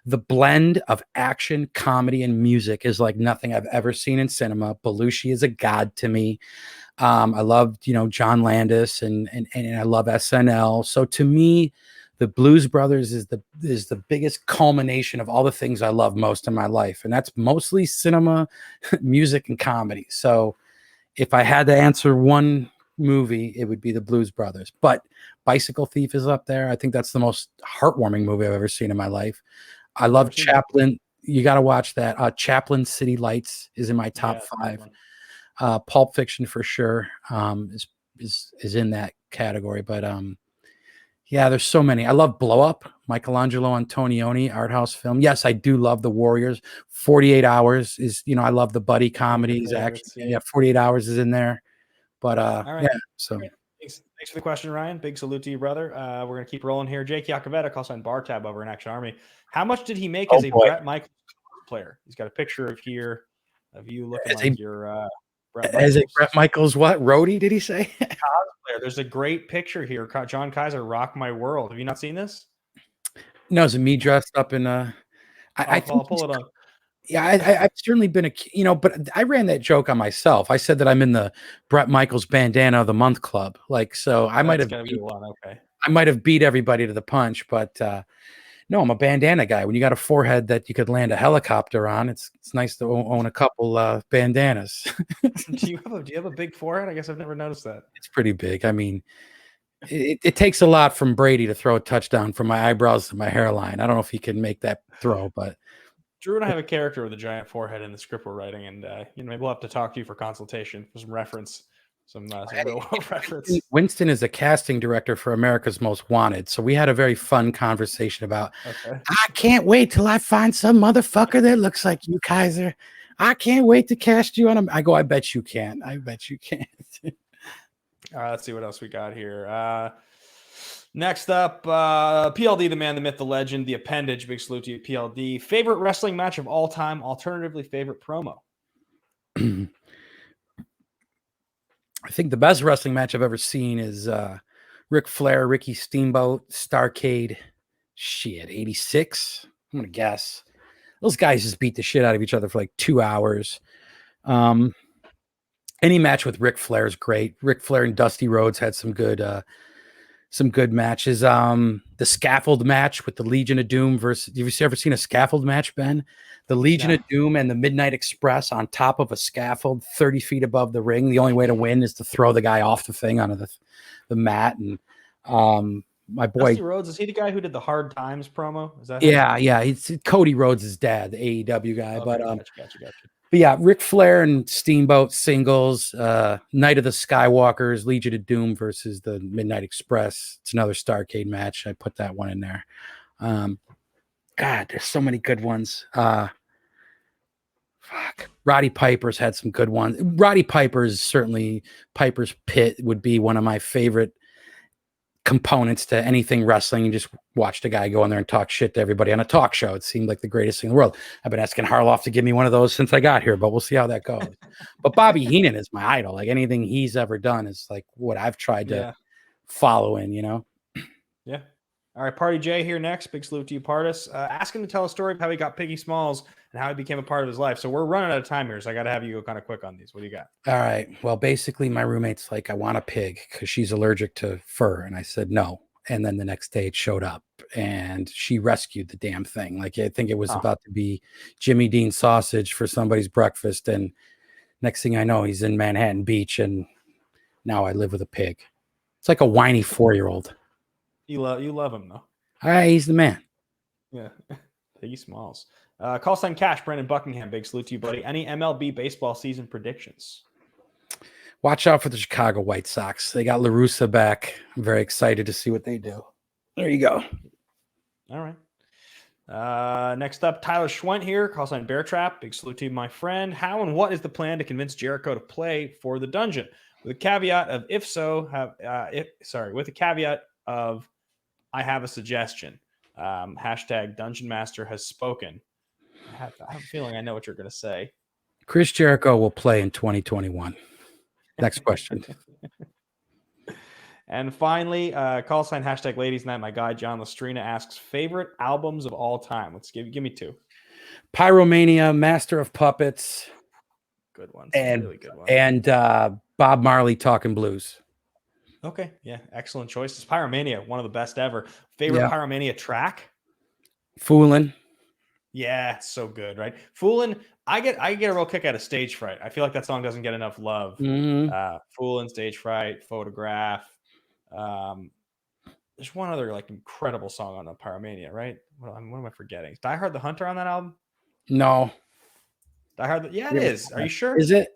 Speaker 1: the blend of action, comedy, and music is like nothing I've ever seen in cinema. Belushi is a god to me. I loved, John Landis and I love SNL. So to me, the Blues Brothers is the biggest culmination of all the things I love most in my life. And that's mostly cinema, music, and comedy. So if I had to answer one movie, it would be the Blues Brothers. But Bicycle Thief is up there. I think that's the most heartwarming movie I've ever seen in my life. I love Chaplin. You got to watch that. Chaplin City Lights is in my top 5. Pulp Fiction for sure is in that category. But yeah, there's so many. I love Blow Up, Michelangelo Antonioni art house film. Yes, I do love The Warriors. 48 Hours is, I love the buddy comedies. Action. Yeah, 48 Hours is in there. But
Speaker 2: All right.
Speaker 1: yeah, so.
Speaker 2: Great. Thanks for the question, Ryan. Big salute to you, brother. We're gonna keep rolling here. Jake Yakavetta, call sign Bar Tab over in Action Army. How much did he make as a Bret Michaels player? He's got a picture of here of you looking like you're Bret Michaels.
Speaker 1: As a Bret Michaels what? Roadie, did he say?
Speaker 2: Cosplayer. There's a great picture here. John Kaiser, Rock My World. Have you not seen this?
Speaker 1: No, is it me dressed up in
Speaker 2: I'll pull it up.
Speaker 1: Yeah, I've certainly been but I ran that joke on myself. I said that I'm in the Bret Michaels Bandana of the Month Club. Like, so I might have beat everybody to the punch, but no, I'm a bandana guy. When you got a forehead that you could land a helicopter on, it's nice to own a couple bandanas.
Speaker 2: Do you have a big forehead? I guess I've never noticed that.
Speaker 1: It's pretty big. I mean, it takes a lot from Brady to throw a touchdown from my eyebrows to my hairline. I don't know if he can make that throw, but
Speaker 2: Drew and I have a character with a giant forehead in the script we're writing, and maybe we'll have to talk to you for consultation for some reference, some real world reference.
Speaker 1: Winston is a casting director for America's Most Wanted, so we had a very fun conversation about. Okay. I can't wait till I find some motherfucker that looks like you, Kaiser. I can't wait to cast you on him. I go, I bet you can't. I bet you can't.
Speaker 2: Let's see what else we got here. Next up, PLD, the man, the myth, the legend, the appendage. Big salute to you, PLD. Favorite wrestling match of all time, alternatively favorite promo.
Speaker 1: I think the best wrestling match I've ever seen is Ric Flair, Ricky Steamboat, Starrcade. Shit, 86. I'm gonna guess. Those guys just beat the shit out of each other for like 2 hours. Any match with Ric Flair is great. Ric Flair and Dusty Rhodes had some good matches. The scaffold match with the Legion of Doom versus. Have you ever seen a scaffold match, Ben? The Legion of Doom and the Midnight Express on top of a scaffold 30 feet above the ring. The only way to win is to throw the guy off the thing onto the mat. And my boy
Speaker 2: Dusty Rhodes, is he the guy who did the Hard Times promo? Is that
Speaker 1: yeah. It's Cody Rhodes' dad, the AEW guy.
Speaker 2: Okay,
Speaker 1: but
Speaker 2: gotcha.
Speaker 1: But yeah, Ric Flair and Steamboat singles, Night of the Skywalkers, Legion of Doom versus the Midnight Express. It's another Starrcade match. I put that one in there. God, there's so many good ones. Roddy Piper's had some good ones. Roddy Piper's certainly Piper's Pit would be one of my favorite components to anything wrestling. You just watch the guy go in there and talk shit to everybody on a talk show. It seemed like the greatest thing in the world. I've been asking Harloff to give me one of those since I got here, but we'll see how that goes. But Bobby Heenan is my idol. Like anything he's ever done is like what I've tried to follow in,
Speaker 2: Yeah. All right, Party Jay here next. Big salute to you, Partis. Ask him to tell a story of how he got Piggy Smalls and how he became a part of his life. So we're running out of time here, so I got to have you go kind of quick on these. What do you got?
Speaker 1: All right. Well, basically, my roommate's like, I want a pig because she's allergic to fur. And I said, no. And then the next day it showed up and she rescued the damn thing. Like, I think it was about to be Jimmy Dean sausage for somebody's breakfast. And next thing I know, he's in Manhattan Beach. And now I live with a pig. It's like a whiny 4-year-old.
Speaker 2: You love him, though.
Speaker 1: All right. He's the man.
Speaker 2: Yeah. Piggy Smalls. Call sign Cash, Brandon Buckingham. Big salute to you, buddy. Any MLB baseball season predictions?
Speaker 1: Watch out for the Chicago White Sox. They got La Russa back. I'm very excited to see what they do. There you go.
Speaker 2: All right. Next up, Tyler Schwent here. Call sign Bear Trap. Big salute to you, my friend. How and what is the plan to convince Jericho to play for the dungeon? With a caveat of with a caveat of I have a suggestion. Hashtag Dungeon Master has spoken. I have a feeling I know what you're going to say.
Speaker 1: Chris Jericho will play in 2021. Next question.
Speaker 2: And finally, call sign hashtag Ladies Night. My guy John Lestrina asks favorite albums of all time. Let's give me two.
Speaker 1: Pyromania, Master of Puppets.
Speaker 2: Good ones.
Speaker 1: And
Speaker 2: really good ones.
Speaker 1: And Bob Marley Talking Blues.
Speaker 2: Okay, yeah, excellent choices. Pyromania, one of the best ever. Favorite Pyromania track?
Speaker 1: Foolin'.
Speaker 2: Yeah, so good, right? Foolin'. I get a real kick out of Stage Fright. I feel like that song doesn't get enough love.
Speaker 1: Mm-hmm.
Speaker 2: Foolin', Stage Fright, Photograph. There's one other like incredible song on the Pyromania, right? What am I forgetting? Die Hard the Hunter on that album?
Speaker 1: No.
Speaker 2: Die Hard. Yeah, it is. Are you sure?
Speaker 1: Is it?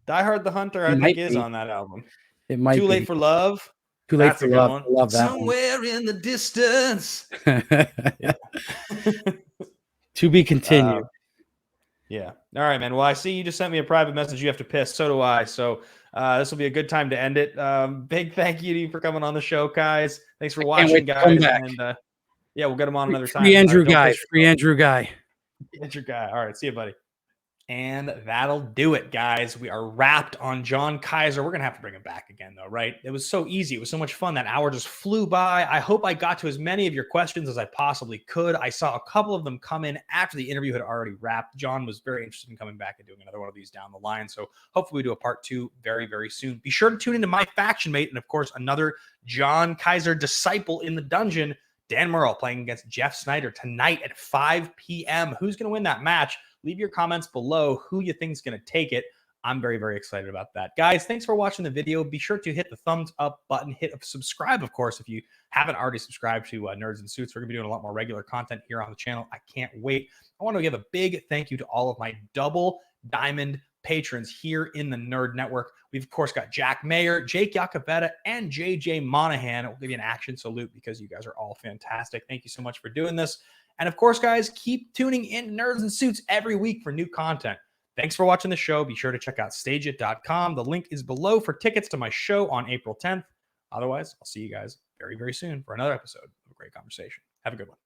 Speaker 2: Die Hard the Hunter,
Speaker 1: It
Speaker 2: I think,
Speaker 1: might
Speaker 2: is
Speaker 1: be.
Speaker 2: on that album.
Speaker 1: It might
Speaker 2: Too Late
Speaker 1: be.
Speaker 2: for Love.
Speaker 1: Too Late
Speaker 2: That's
Speaker 1: for
Speaker 2: a good
Speaker 1: Love.
Speaker 2: one.
Speaker 1: I love that one.
Speaker 2: Somewhere in the distance. Yeah.
Speaker 1: To be continued.
Speaker 2: Yeah. All right, man. Well, I see you just sent me a private message. You have to piss. So do I. So this will be a good time to end it. Big thank you to you for coming on the show, guys. Thanks for
Speaker 1: Can't wait
Speaker 2: watching,
Speaker 1: to come
Speaker 2: guys.
Speaker 1: back.
Speaker 2: And yeah, we'll get them on another
Speaker 1: Free
Speaker 2: time. All
Speaker 1: Andrew
Speaker 2: right, don't
Speaker 1: guy.
Speaker 2: piss
Speaker 1: Free
Speaker 2: yourself.
Speaker 1: Andrew guy.
Speaker 2: Andrew guy. All right. See you, buddy. And that'll do it, guys. We are wrapped on John Kaiser. We're going to have to bring him back again, though, right? It was so easy. It was so much fun. That hour just flew by. I hope I got to as many of your questions as I possibly could. I saw a couple of them come in after the interview had already wrapped. John was very interested in coming back and doing another one of these down the line. So hopefully we do a part 2 very, very soon. Be sure to tune into my faction mate and, of course, another John Kaiser disciple in the dungeon, Dan Murrell, playing against Jeff Snyder tonight at 5 p.m. Who's going to win that match? Leave your comments below who you think is going to take it. I'm very, very excited about that. Guys, thanks for watching the video. Be sure to hit the thumbs up button. Hit subscribe, of course, if you haven't already subscribed to Nerds and Suits. We're going to be doing a lot more regular content here on the channel. I can't wait. I want to give a big thank you to all of my double diamond patrons here in the Nerd Network. We've, of course, got Jack Mayer, Jake Yakavetta, and JJ Monahan. We'll give you an action salute because you guys are all fantastic. Thank you so much for doing this. And of course, guys, keep tuning in Nerds and Suits every week for new content. Thanks for watching the show. Be sure to check out stageit.com. The link is below for tickets to my show on April 10th. Otherwise, I'll see you guys very, very soon for another episode of A Great Conversation. Have a good one.